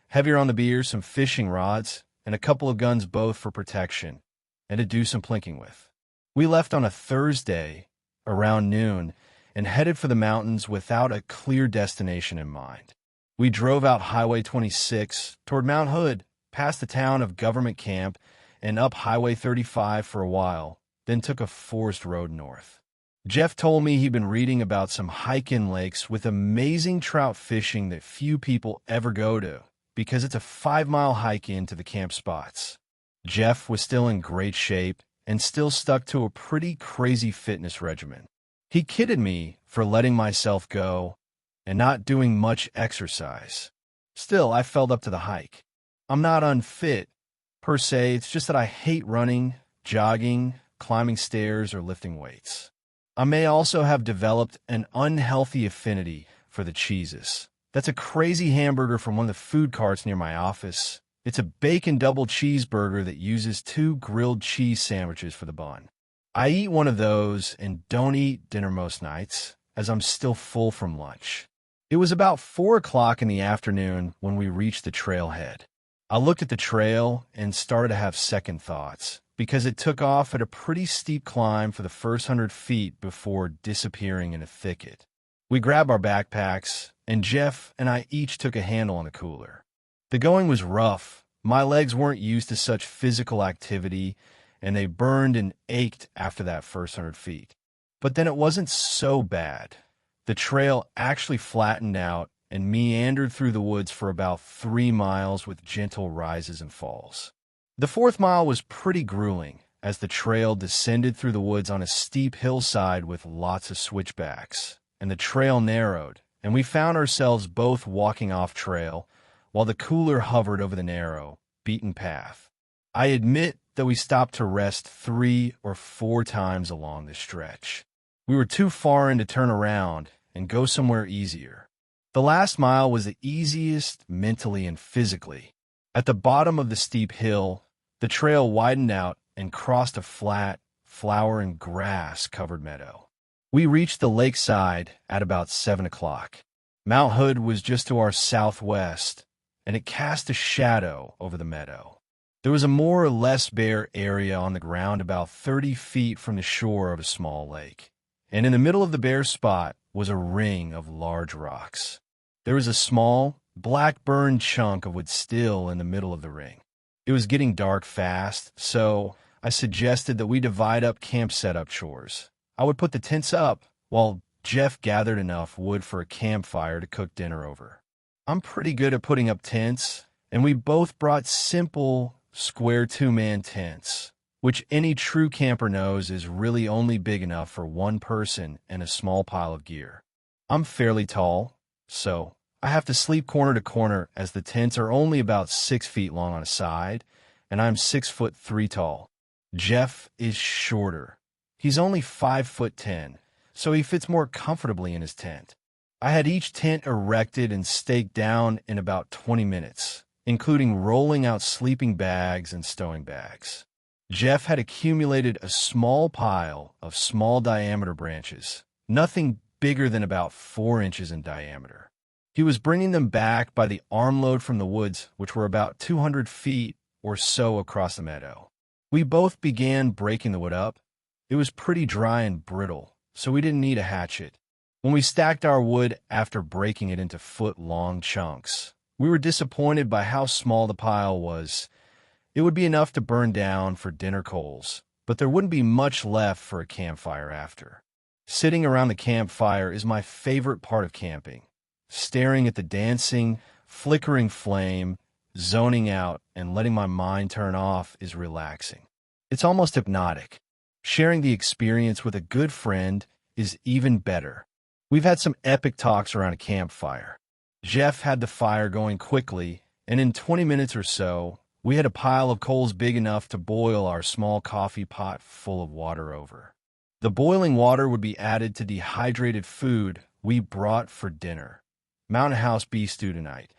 heavier on the beer, some fishing rods, and a couple of guns both for protection, and to do some plinking with. We left on a Thursday around noon and headed for the mountains without a clear destination in mind. We drove out Highway 26 toward Mount Hood, past the town of Government Camp, and up Highway 35 for a while, then took a forest road north. Jeff told me he'd been reading about some hike-in lakes with amazing trout fishing that few people ever go to, because it's a 5-mile hike in to the camp spots. Jeff was still in great shape and still stuck to a pretty crazy fitness regimen. He kidded me for letting myself go and not doing much exercise. Still, I felt up to the hike. I'm not unfit, per se, it's just that I hate running, jogging, climbing stairs, or lifting weights. I may also have developed an unhealthy affinity for the cheeses. That's a crazy hamburger from one of the food carts near my office. It's a bacon double cheeseburger that uses 2 grilled cheese sandwiches for the bun. I eat one of those and don't eat dinner most nights, as I'm still full from lunch. It was about 4 o'clock in the afternoon when we reached the trailhead. I looked at the trail and started to have second thoughts, because it took off at a pretty steep climb for the first 100 feet before disappearing in a thicket. We grabbed our backpacks, and Jeff and I each took a handle on the cooler. The going was rough. My legs weren't used to such physical activity, and they burned and ached after that first 100 feet. But then it wasn't so bad. The trail actually flattened out and meandered through the woods for about 3 miles with gentle rises and falls. The 4th mile was pretty grueling, as the trail descended through the woods on a steep hillside with lots of switchbacks, and the trail narrowed, and we found ourselves both walking off trail while the cooler hovered over the narrow, beaten path. I admit that we stopped to rest 3 or 4 times along this stretch. We were too far in to turn around and go somewhere easier. The last mile was the easiest mentally and physically. At the bottom of the steep hill, the trail widened out and crossed a flat, flower and grass-covered meadow. We reached the lakeside at about 7 o'clock. Mount Hood was just to our southwest, and it cast a shadow over the meadow. There was a more or less bare area on the ground about 30 feet from the shore of a small lake, and in the middle of the bare spot was a ring of large rocks. There was a small, black-burned chunk of wood still in the middle of the ring. It was getting dark fast, so I suggested that we divide up camp setup chores. I would put the tents up, while Jeff gathered enough wood for a campfire to cook dinner over. I'm pretty good at putting up tents, and we both brought simple, square 2-man tents, which any true camper knows is really only big enough for one person and a small pile of gear. I'm fairly tall, so I have to sleep corner to corner as the tents are only about 6 feet long on a side, and I'm 6'3" tall. Jeff is shorter. He's only 5'10", so he fits more comfortably in his tent. I had each tent erected and staked down in about 20 minutes, including rolling out sleeping bags and stowing bags. Jeff had accumulated a small pile of small diameter branches, nothing bigger than about 4 inches in diameter. He was bringing them back by the armload from the woods, which were about 200 feet or so across the meadow. We both began breaking the wood up. It was pretty dry and brittle, so we didn't need a hatchet. When we stacked our wood after breaking it into foot-long chunks, we were disappointed by how small the pile was. It would be enough to burn down for dinner coals, but there wouldn't be much left for a campfire after. Sitting around the campfire is my favorite part of camping. Staring at the dancing, flickering flame, zoning out, and letting my mind turn off is relaxing. It's almost hypnotic. Sharing the experience with a good friend is even better. We've had some epic talks around a campfire. Jeff had the fire going quickly, and in 20 minutes or so, we had a pile of coals big enough to boil our small coffee pot full of water over. The boiling water would be added to dehydrated food we brought for dinner. Mountain House beef stew tonight.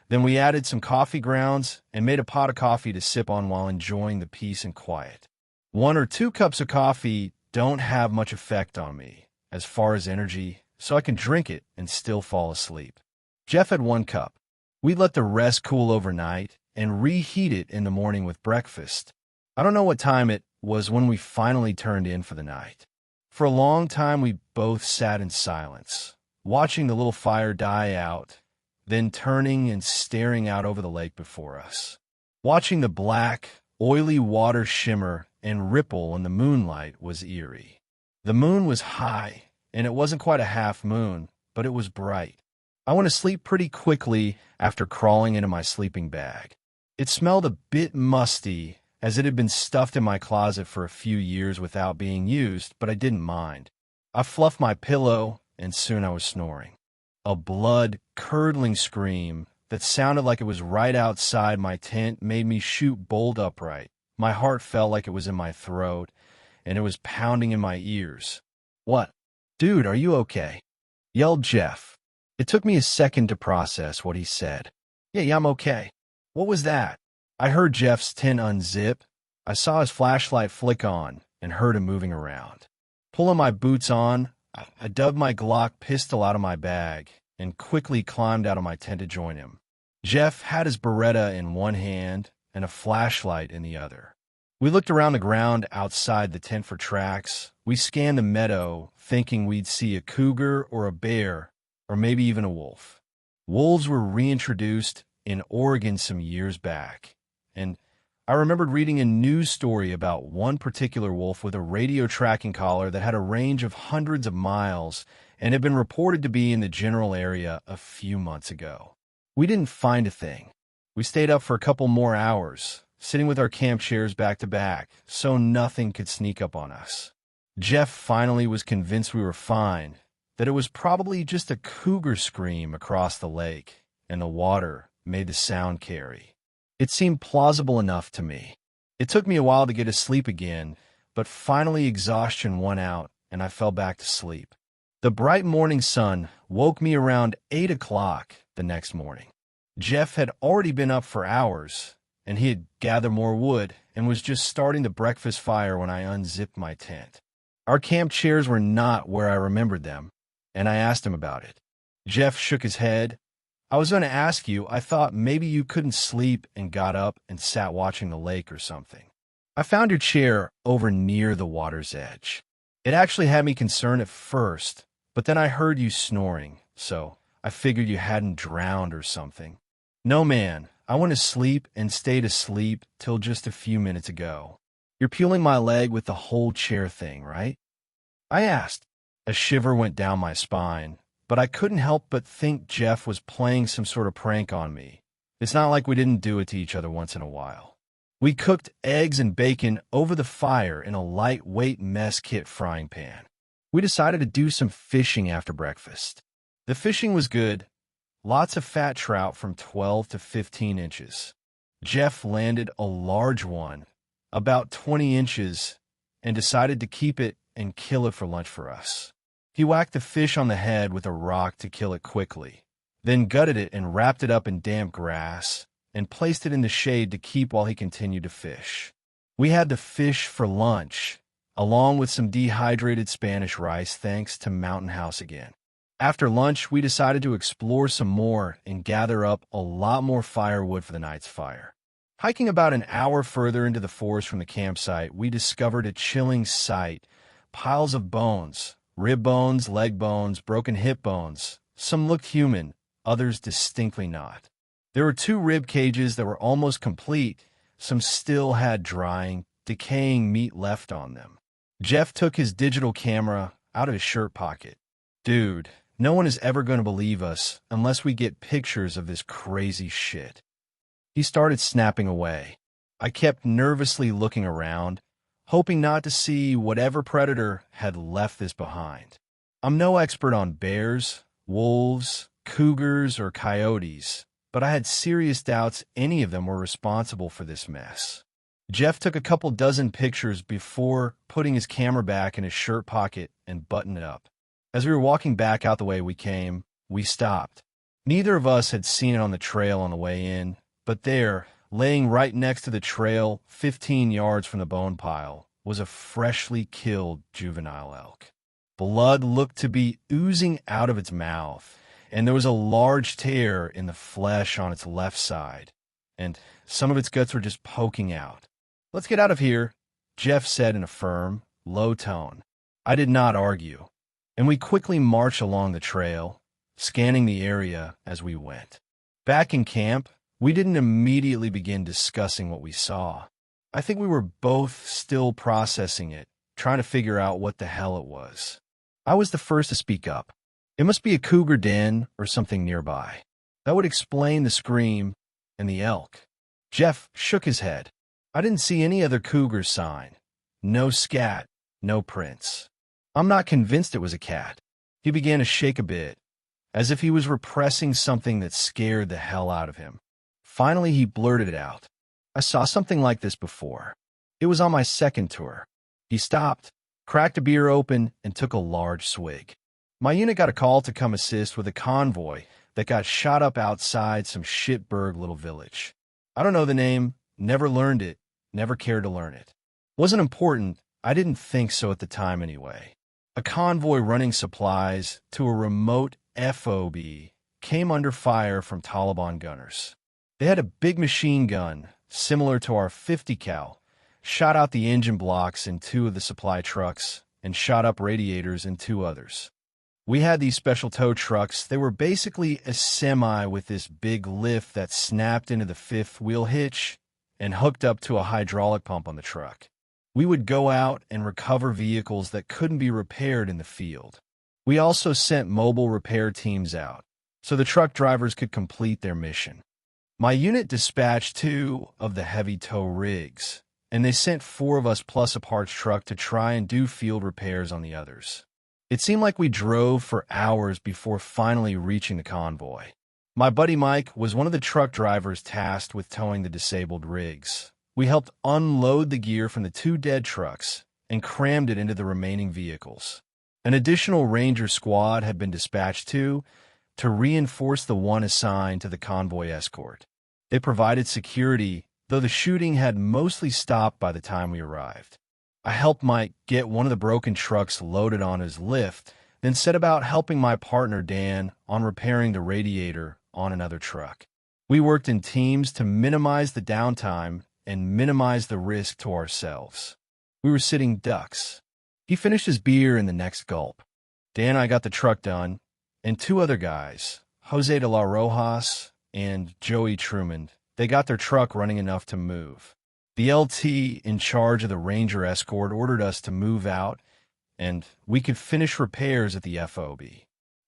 Then we added some coffee grounds and made a pot of coffee to sip on while enjoying the peace and quiet. 1 or 2 cups of coffee don't have much effect on me as far as energy, so I can drink it and still fall asleep. Jeff had 1 cup. We let the rest cool overnight and reheat it in the morning with breakfast. I don't know what time it was when we finally turned in for the night. For a long time, we both sat in silence, watching the little fire die out, then turning and staring out over the lake before us. Watching the black, oily water shimmer and ripple in the moonlight was eerie. The moon was high, and it wasn't quite a half moon, but it was bright. I went to sleep pretty quickly after crawling into my sleeping bag. It smelled a bit musty, as it had been stuffed in my closet for a few years without being used, but I didn't mind. I fluffed my pillow, and soon I was snoring. A blood-curdling scream that sounded like it was right outside my tent made me shoot bolt upright. My heart felt like it was in my throat, and it was pounding in my ears. "What? Dude, are you okay?" yelled Jeff. It took me a second to process what he said. Yeah, I'm okay. What was that?" I heard Jeff's tent unzip. I saw his flashlight flick on and heard him moving around. Pulling my boots on, I dug my Glock pistol out of my bag and quickly climbed out of my tent to join him. Jeff had his Beretta in one hand and a flashlight in the other. We looked around the ground outside the tent for tracks. We scanned the meadow, thinking we'd see a cougar or a bear, or maybe even a wolf. Wolves were reintroduced in Oregon some years back, and I remembered reading a news story about one particular wolf with a radio tracking collar that had a range of hundreds of miles and had been reported to be in the general area a few months ago. We didn't find a thing. We stayed up for a couple more hours, sitting with our camp chairs back to back, so nothing could sneak up on us. Jeff finally was convinced we were fine, that it was probably just a cougar scream across the lake, and the water made the sound carry. It seemed plausible enough to me. It took me a while to get to sleep again, but finally exhaustion won out, and I fell back to sleep. The bright morning sun woke me around 8 o'clock the next morning. Jeff had already been up for hours, and he had gathered more wood and was just starting the breakfast fire when I unzipped my tent. Our camp chairs were not where I remembered them, and I asked him about it. Jeff shook his head. "I was going to ask you, I thought maybe you couldn't sleep and got up and sat watching the lake or something. I found your chair over near the water's edge. It actually had me concerned at first, but then I heard you snoring, so I figured you hadn't drowned or something." "No, man, I went to sleep and stayed asleep till just a few minutes ago. You're peeling my leg with the whole chair thing, right?" I asked. A shiver went down my spine, but I couldn't help but think Jeff was playing some sort of prank on me. It's not like we didn't do it to each other once in a while. We cooked eggs and bacon over the fire in a lightweight mess kit frying pan. We decided to do some fishing after breakfast. The fishing was good. Lots of fat trout from 12 to 15 inches. Jeff landed a large one, about 20 inches, and decided to keep it and kill it for lunch for us. He whacked the fish on the head with a rock to kill it quickly, then gutted it and wrapped it up in damp grass and placed it in the shade to keep while he continued to fish. We had the fish for lunch, along with some dehydrated Spanish rice, thanks to Mountain House again. After lunch, we decided to explore some more and gather up a lot more firewood for the night's fire. Hiking about an hour further into the forest from the campsite, we discovered a chilling sight: piles of bones, rib bones, leg bones, broken hip bones. Some looked human, others distinctly not. There were 2 rib cages that were almost complete. Some still had drying, decaying meat left on them. Jeff took his digital camera, out of his shirt pocket. Dude, no one is ever going to believe us unless we get pictures of this crazy shit. He started snapping away. I kept nervously looking around, hoping not to see whatever predator had left this behind. I'm no expert on bears, wolves, cougars, or coyotes, but I had serious doubts any of them were responsible for this mess. Jeff took a couple dozen pictures before putting his camera back in his shirt pocket and buttoned it up. As we were walking back out the way we came, we stopped. Neither of us had seen it on the trail on the way in, but there, laying right next to the trail, 15 yards from the bone pile, was a freshly killed juvenile elk. Blood looked to be oozing out of its mouth, and there was a large tear in the flesh on its left side, and some of its guts were just poking out. "Let's get out of here," Jeff said in a firm, low tone. I did not argue, and we quickly marched along the trail, scanning the area as we went. Back in camp, we didn't immediately begin discussing what we saw. I think we were both still processing it, trying to figure out what the hell it was. I was the first to speak up. It must be a cougar den or something nearby. That would explain the scream and the elk. Jeff shook his head. I didn't see any other cougar sign. No scat, no prints. I'm not convinced it was a cat. He began to shake a bit, as if he was repressing something that scared the hell out of him. Finally, he blurted it out. "I saw something like this before. It was on my second tour." He stopped, cracked a beer open, and took a large swig. "My unit got a call to come assist with a convoy that got shot up outside some shitburg little village. I don't know the name, never learned it, never cared to learn it. Wasn't important, I didn't think so at the time anyway. A convoy running supplies to a remote FOB came under fire from Taliban gunners. They had a big machine gun, similar to our 50 cal, shot out the engine blocks in 2 of the supply trucks, and shot up radiators in 2 others. We had these special tow trucks. They were basically a semi with this big lift that snapped into the 5th wheel hitch and hooked up to a hydraulic pump on the truck. We would go out and recover vehicles that couldn't be repaired in the field. We also sent mobile repair teams out, so the truck drivers could complete their mission. My unit dispatched 2 of the heavy tow rigs, and they sent 4 of us plus a parts truck to try and do field repairs on the others. It seemed like we drove for hours before finally reaching the convoy. My buddy Mike was one of the truck drivers tasked with towing the disabled rigs. We helped unload the gear from the 2 dead trucks and crammed it into the remaining vehicles. An additional Ranger squad had been dispatched to reinforce the one assigned to the convoy escort. They provided security, though the shooting had mostly stopped by the time we arrived. I helped Mike get one of the broken trucks loaded on his lift, then set about helping my partner Dan on repairing the radiator on another truck. We worked in teams to minimize the downtime and minimize the risk to ourselves. We were sitting ducks. He finished his beer in the next gulp. Dan and I got the truck done, and 2 other guys, Jose de la Rojas and Joey Truman, they got their truck running enough to move. The LT in charge of the Ranger escort ordered us to move out, and we could finish repairs at the FOB.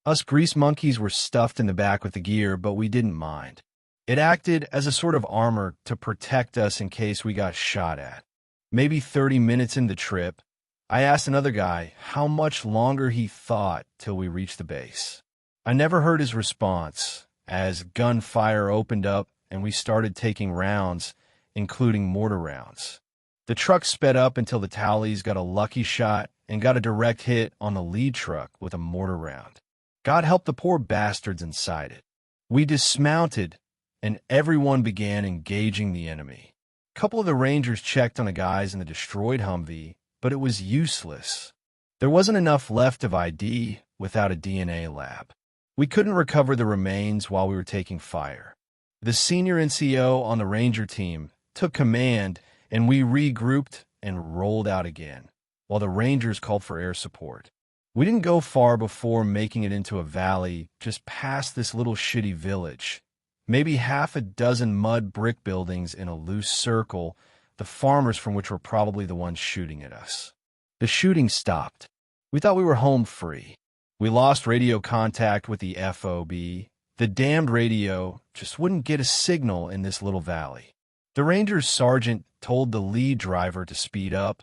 Us grease monkeys were stuffed in the back with the gear, but we didn't mind. It acted as a sort of armor to protect us in case we got shot at. Maybe 30 minutes into the trip, I asked another guy how much longer he thought till we reached the base. I never heard his response, as gunfire opened up and we started taking rounds, including mortar rounds. The truck sped up until the Tallies got a lucky shot and got a direct hit on the lead truck with a mortar round. God help the poor bastards inside it. We dismounted, and everyone began engaging the enemy. A couple of the Rangers checked on the guys in the destroyed Humvee, but it was useless. There wasn't enough left of ID without a DNA lab. We couldn't recover the remains while we were taking fire. The senior NCO on the Ranger team took command, and we regrouped and rolled out again, while the Rangers called for air support. We didn't go far before making it into a valley just past this little shitty village. Maybe half a dozen mud brick buildings in a loose circle, the farmers from which were probably the ones shooting at us. The shooting stopped. We thought we were home free. We lost radio contact with the FOB. The damned radio just wouldn't get a signal in this little valley. The ranger's sergeant told the lead driver to speed up,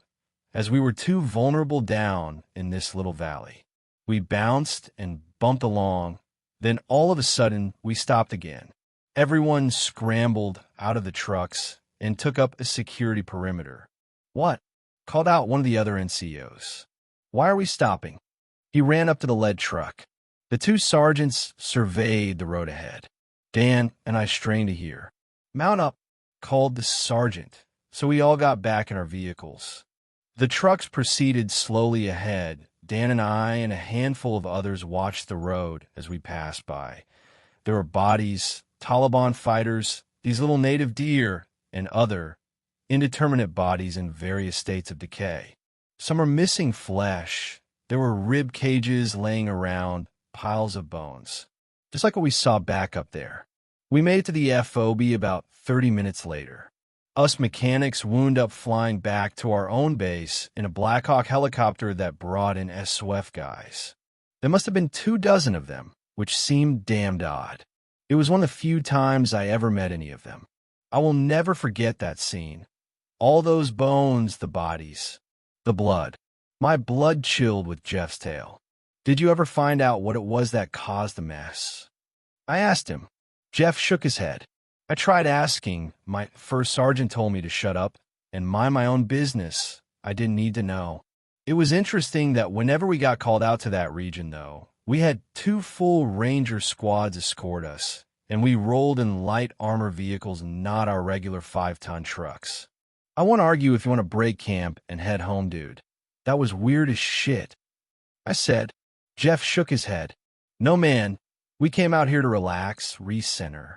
as we were too vulnerable down in this little valley. We bounced and bumped along, then all of a sudden we stopped again. Everyone scrambled out of the trucks and took up a security perimeter. "What?" called out one of the other NCOs. "Why are we stopping?" He ran up to the lead truck. The two sergeants surveyed the road ahead. Dan and I strained to hear. "Mount up," called the sergeant, so we all got back in our vehicles. The trucks proceeded slowly ahead. Dan and I and a handful of others watched the road as we passed by. There were bodies, Taliban fighters, these little native deer, and other indeterminate bodies in various states of decay. Some are missing flesh. There were rib cages laying around, piles of bones, just like what we saw back up there. We made it to the FOB about 30 minutes later. Us mechanics wound up flying back to our own base in a Black Hawk helicopter that brought in SWF guys. There must have been 24 of them, which seemed damned odd. It was one of the few times I ever met any of them. I will never forget that scene. All those bones, the bodies, the blood. My blood chilled with Jeff's tale. "Did you ever find out what it was that caused the mess?" I asked him. Jeff shook his head. I tried asking. My first sergeant told me to shut up and mind my own business. I didn't need to know. It was interesting that whenever we got called out to that region, though, we had 2 full Ranger squads escort us, and we rolled in light armor vehicles, not our regular 5-ton trucks. I won't argue if you want to break camp and head home, dude. That was weird as shit, I said. Jeff shook his head. "No, man. We came out here to relax, recenter.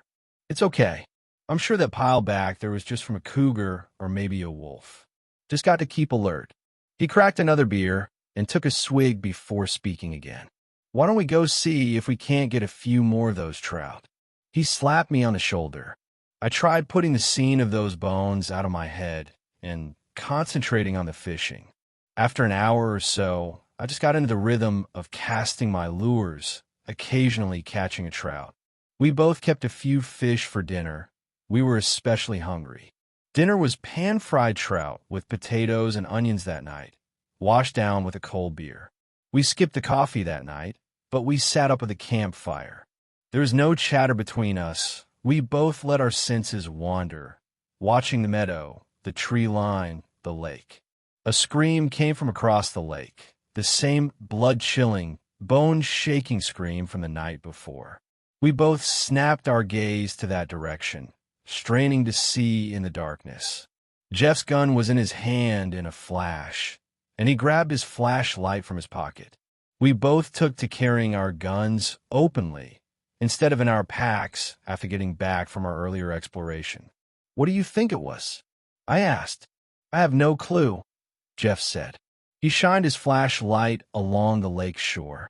It's okay. I'm sure that pile back there was just from a cougar or maybe a wolf. Just got to keep alert." He cracked another beer and took a swig before speaking again. "Why don't we go see if we can't get a few more of those trout?" He slapped me on the shoulder. I tried putting the scene of those bones out of my head and concentrating on the fishing. After an hour or so, I just got into the rhythm of casting my lures, occasionally catching a trout. We both kept a few fish for dinner. We were especially hungry. Dinner was pan-fried trout with potatoes and onions that night, washed down with a cold beer. We skipped the coffee that night, but we sat up at the campfire. There was no chatter between us. We both let our senses wander, watching the meadow, the tree line, the lake. A scream came from across the lake, the same blood-chilling, bone-shaking scream from the night before. We both snapped our gaze to that direction, straining to see in the darkness. Jeff's gun was in his hand in a flash, and he grabbed his flashlight from his pocket. We both took to carrying our guns openly, instead of in our packs after getting back from our earlier exploration. "What do you think it was?" I asked. "I have no clue," Jeff said. He shined his flashlight along the lake shore,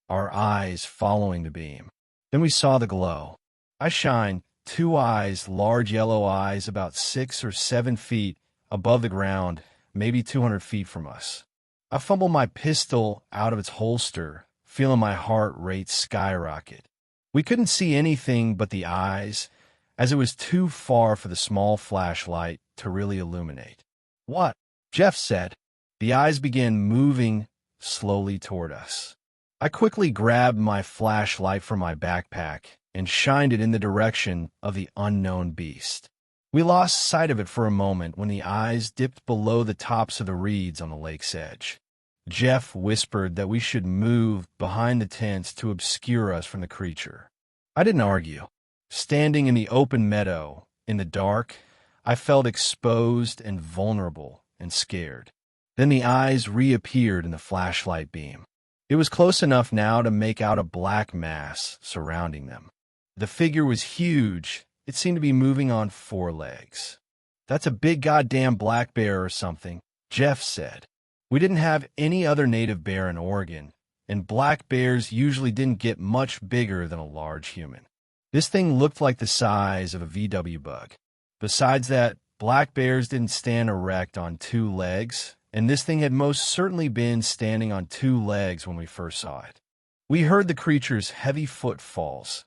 our eyes following the beam. Then we saw the glow. I shined 2 eyes, large yellow eyes, about 6 or 7 feet above the ground, maybe 200 feet from us. I fumbled my pistol out of its holster, feeling my heart rate skyrocket. We couldn't see anything but the eyes, as it was too far for the small flashlight to really illuminate. "What?" Jeff said. The eyes began moving slowly toward us. I quickly grabbed my flashlight from my backpack and shined it in the direction of the unknown beast. We lost sight of it for a moment when the eyes dipped below the tops of the reeds on the lake's edge. Jeff whispered that we should move behind the tents to obscure us from the creature. I didn't argue. Standing in the open meadow, in the dark, I felt exposed and vulnerable and scared. Then the eyes reappeared in the flashlight beam. It was close enough now to make out a black mass surrounding them. The figure was huge. It seemed to be moving on 4 legs. "That's a big goddamn black bear or something," Jeff said. We didn't have any other native bear in Oregon, and black bears usually didn't get much bigger than a large human. This thing looked like the size of a VW bug. Besides that, black bears didn't stand erect on 2 legs. and this thing had most certainly been standing on two legs when we first saw it. We heard the creature's heavy footfalls.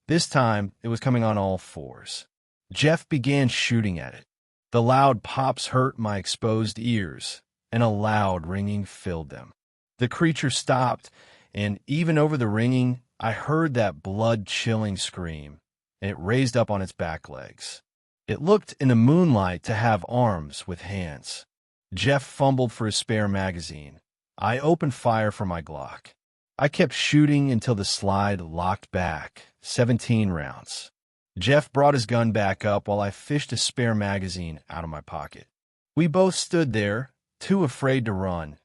This time, it was coming on all fours. Jeff began shooting at it. The loud pops hurt my exposed ears, and a loud ringing filled them. The creature stopped, and even over the ringing, I heard that blood-chilling scream, and it raised up on its back legs. It looked in the moonlight to have arms with hands. Jeff fumbled for his spare magazine. I opened fire from my Glock. I kept shooting until the slide locked back, 17 rounds. Jeff brought his gun back up while I fished a spare magazine out of my pocket. We both stood there, too afraid to run.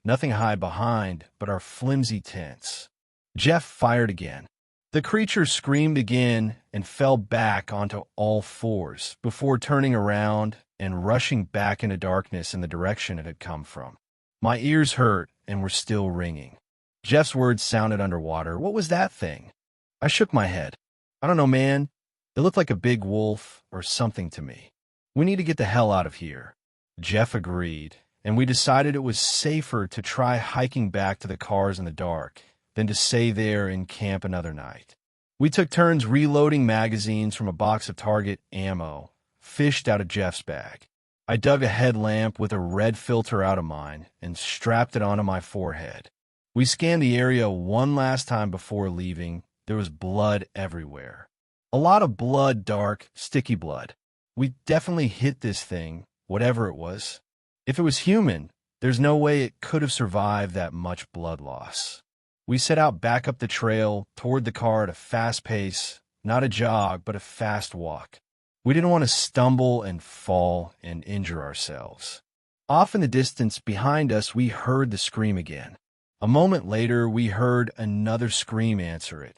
Nothing to hide behind but our flimsy tents. Jeff fired again. The creature screamed again and fell back onto all fours before turning around and rushing back into darkness in the direction it had come from. My ears hurt and were still ringing. Jeff's words sounded underwater. "What was that thing?" I shook my head. "I don't know, man. It looked like a big wolf or something to me. We need to get the hell out of here." Jeff agreed, and we decided it was safer to try hiking back to the cars in the dark than to stay there and camp another night. We took turns reloading magazines from a box of Target ammo, fished out of Jeff's bag. I dug a headlamp with a red filter out of mine and strapped it onto my forehead. We scanned the area one last time before leaving. There was blood everywhere. A lot of blood, dark, sticky blood. We definitely hit this thing, whatever it was. If it was human, there's no way it could have survived that much blood loss. We set out back up the trail toward the car at a fast pace, not a jog, but a fast walk. We didn't want to stumble and fall and injure ourselves. Off in the distance behind us, we heard the scream again. A moment later, we heard another scream answer it.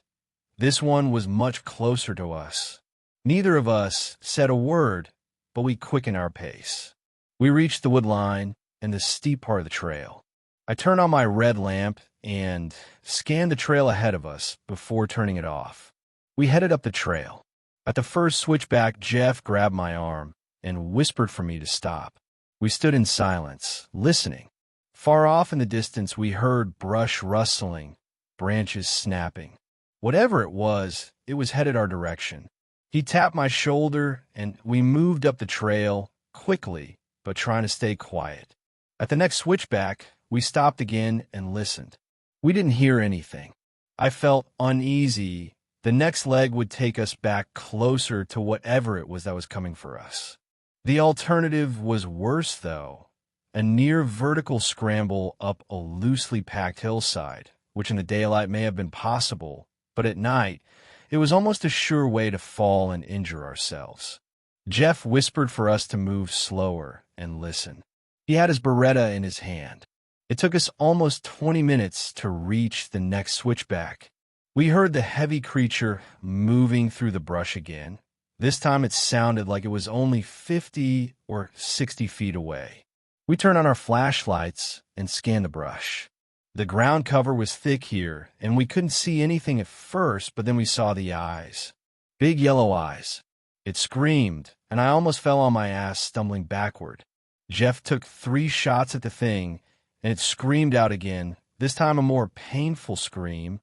This one was much closer to us. Neither of us said a word, but we quickened our pace. We reached the wood line and the steep part of the trail. I turned on my red lamp and scanned the trail ahead of us before turning it off. We headed up the trail. At the first switchback, Jeff grabbed my arm and whispered for me to stop. We stood in silence, listening. Far off in the distance, we heard brush rustling, branches snapping. Whatever it was headed our direction. He tapped my shoulder, and we moved up the trail, quickly, but trying to stay quiet. At the next switchback, we stopped again and listened. We didn't hear anything. I felt uneasy. The next leg would take us back closer to whatever it was that was coming for us. The alternative was worse, though. A near vertical scramble up a loosely packed hillside, which in the daylight may have been possible, but at night, it was almost a sure way to fall and injure ourselves. Jeff whispered for us to move slower and listen. He had his Beretta in his hand. It took us almost 20 minutes to reach the next switchback. We heard the heavy creature moving through the brush again. This time it sounded like it was only 50 or 60 feet away. We turned on our flashlights and scanned the brush. The ground cover was thick here, and we couldn't see anything at first, but then we saw the eyes. Big yellow eyes. It screamed, and I almost fell on my ass, stumbling backward. Jeff took 3 shots at the thing, and it screamed out again, this time a more painful scream,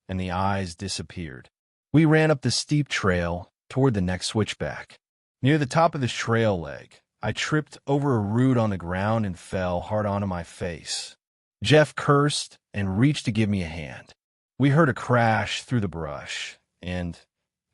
and the eyes disappeared. We ran up the steep trail toward the next switchback. Near the top of this trail leg, I tripped over a root on the ground and fell hard onto my face. Jeff cursed and reached to give me a hand. We heard a crash through the brush, and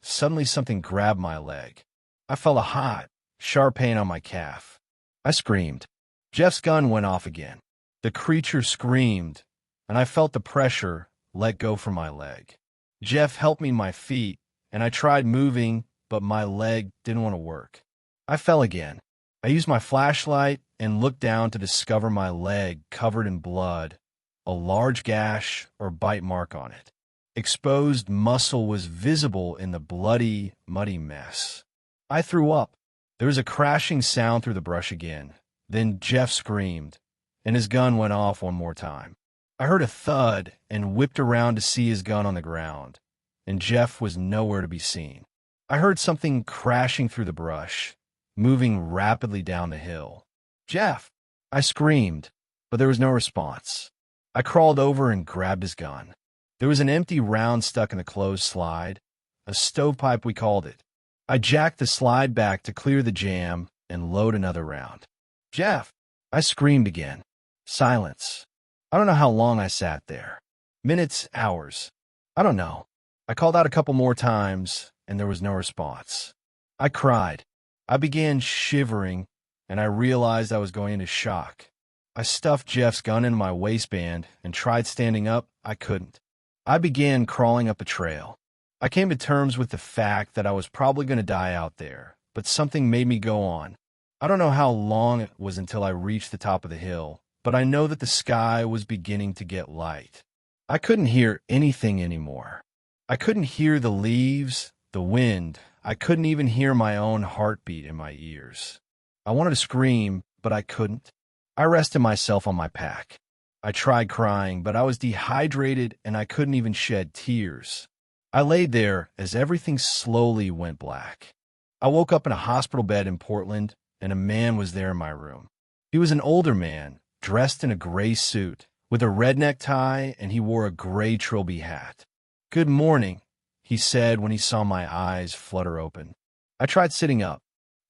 suddenly something grabbed my leg. I felt a hot, sharp pain on my calf. I screamed. Jeff's gun went off again. The creature screamed, and I felt the pressure let go from my leg. Jeff helped me my feet, and I tried moving, but my leg didn't want to work. I fell again. I used my flashlight and looked down to discover my leg covered in blood, a large gash or bite mark on it. Exposed muscle was visible in the bloody, muddy mess. I threw up. There was a crashing sound through the brush again. Then Jeff screamed, and his gun went off one more time. I heard a thud and whipped around to see his gun on the ground, and Jeff was nowhere to be seen. I heard something crashing through the brush, moving rapidly down the hill. "Jeff!" I screamed, but there was no response. I crawled over and grabbed his gun. There was an empty round stuck in the closed slide, a stovepipe we called it. I jacked the slide back to clear the jam and load another round. Jeff! I screamed again. Silence. I don't know how long I sat there. Minutes, hours. I don't know. I called out a couple more times, and there was no response. I cried. I began shivering, and I realized I was going into shock. I stuffed Jeff's gun in my waistband and tried standing up. I couldn't. I began crawling up a trail. I came to terms with the fact that I was probably going to die out there, but something made me go on. I don't know how long it was until I reached the top of the hill, but I know that the sky was beginning to get light. I couldn't hear anything anymore. I couldn't hear the leaves, the wind. I couldn't even hear my own heartbeat in my ears. I wanted to scream, but I couldn't. I rested myself on my pack. I tried crying, but I was dehydrated and I couldn't even shed tears. I laid there as everything slowly went black. I woke up in a hospital bed in Portland, and a man was there in my room. He was an older man, dressed in a gray suit, with a red necktie, and he wore a gray trilby hat. "Good morning," he said when he saw my eyes flutter open. I tried sitting up.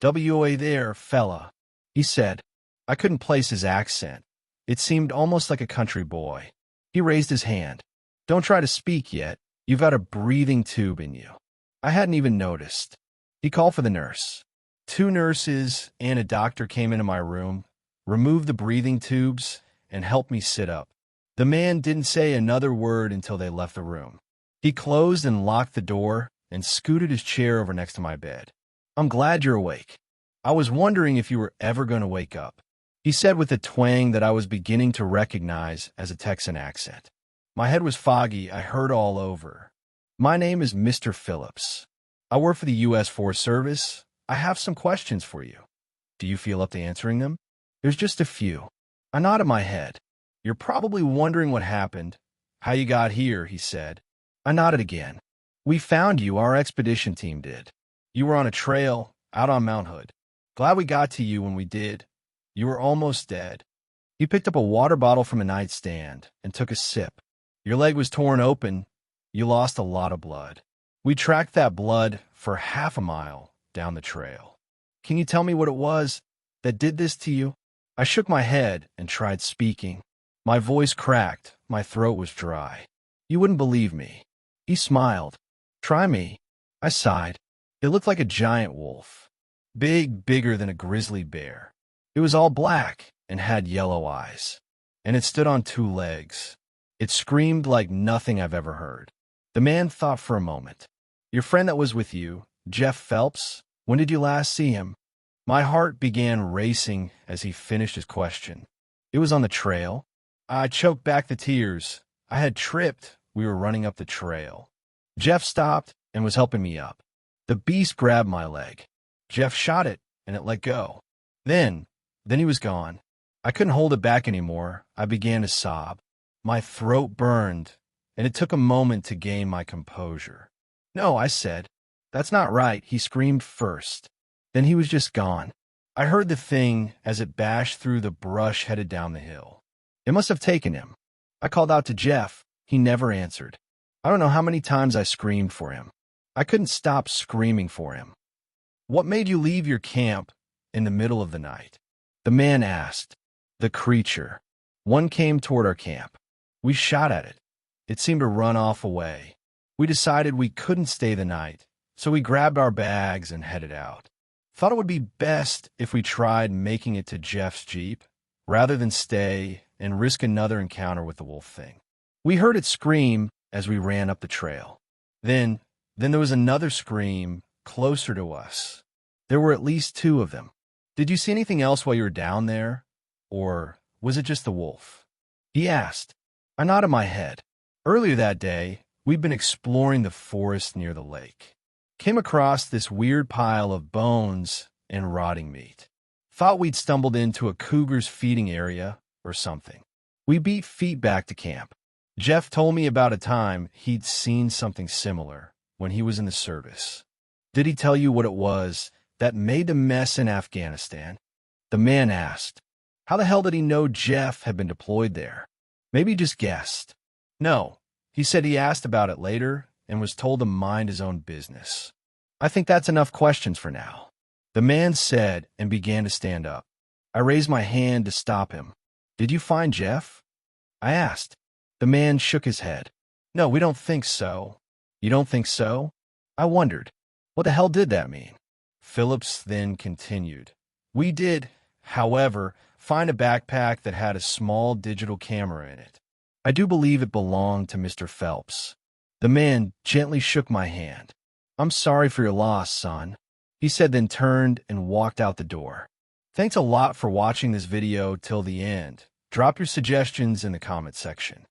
"WA there, fella," he said. I couldn't place his accent. It seemed almost like a country boy. He raised his hand. "Don't try to speak yet. You've got a breathing tube in you." I hadn't even noticed. He called for the nurse. 2 nurses and a doctor came into my room, removed the breathing tubes, and helped me sit up. The man didn't say another word until they left the room. He closed and locked the door and scooted his chair over next to my bed. "I'm glad you're awake. I was wondering if you were ever going to wake up," he said with a twang that I was beginning to recognize as a Texan accent. My head was foggy. I heard all over. "My name is Mr. Phillips. I work for the U.S. Forest Service. I have some questions for you. Do you feel up to answering them?" "There's just a few." I nodded my head. "You're probably wondering what happened, how you got here," he said. I nodded again. "We found you, our expedition team did. You were on a trail out on Mount Hood. Glad we got to you when we did. You were almost dead." He picked up a water bottle from a nightstand and took a sip. "Your leg was torn open. You lost a lot of blood. We tracked that blood for half a mile down the trail. Can you tell me what it was that did this to you?" I shook my head and tried speaking. My voice cracked. My throat was dry. "You wouldn't believe me." He smiled. "Try me." I sighed. It looked like a giant wolf. Bigger than a grizzly bear. It was all black and had yellow eyes. And it stood on 2 legs. It screamed like nothing I've ever heard. The man thought for a moment. "Your friend that was with you, Jeff Phelps, when did you last see him?" My heart began racing as he finished his question. "It was on the trail." I choked back the tears. I had tripped. We were running up the trail. Jeff stopped and was helping me up. The beast grabbed my leg. Jeff shot it, and it let go. Then he was gone. I couldn't hold it back anymore. I began to sob. My throat burned, and it took a moment to gain my composure. "No," I said. "That's not right." He screamed first. Then he was just gone. I heard the thing as it bashed through the brush headed down the hill. It must have taken him. I called out to Jeff. He never answered. I don't know how many times I screamed for him. I couldn't stop screaming for him. "What made you leave your camp in the middle of the night?" the man asked. "The creature. One came toward our camp. We shot at it. It seemed to run off away. We decided we couldn't stay the night, so we grabbed our bags and headed out. Thought it would be best if we tried making it to Jeff's Jeep, rather than stay and risk another encounter with the wolf thing. We heard it scream as we ran up the trail. Then there was another scream closer to us. There were at least 2 of them. Did you see anything else while you were down there? Or was it just the wolf?" he asked. I nodded my head. Earlier that day, we'd been exploring the forest near the lake. Came across this weird pile of bones and rotting meat. Thought we'd stumbled into a cougar's feeding area or something. We beat feet back to camp. Jeff told me about a time he'd seen something similar when he was in the service. "Did he tell you what it was that made the mess in Afghanistan?" the man asked. How the hell did he know Jeff had been deployed there? Maybe he just guessed. No, he said he asked about it later and was told to mind his own business. I think that's enough questions for now. The man said and began to stand up. I raised my hand to stop him. Did you find Jeff? I asked. The man shook his head. No, we don't think so. You don't think so? I wondered. What the hell did that mean? Phillips then continued. We did, however, find a backpack that had a small digital camera in it. I do believe it belonged to Mr. Phelps. The man gently shook my hand. I'm sorry for your loss, son, he said, then turned and walked out the door. Thanks a lot for watching this video till the end. Drop your suggestions in the comment section.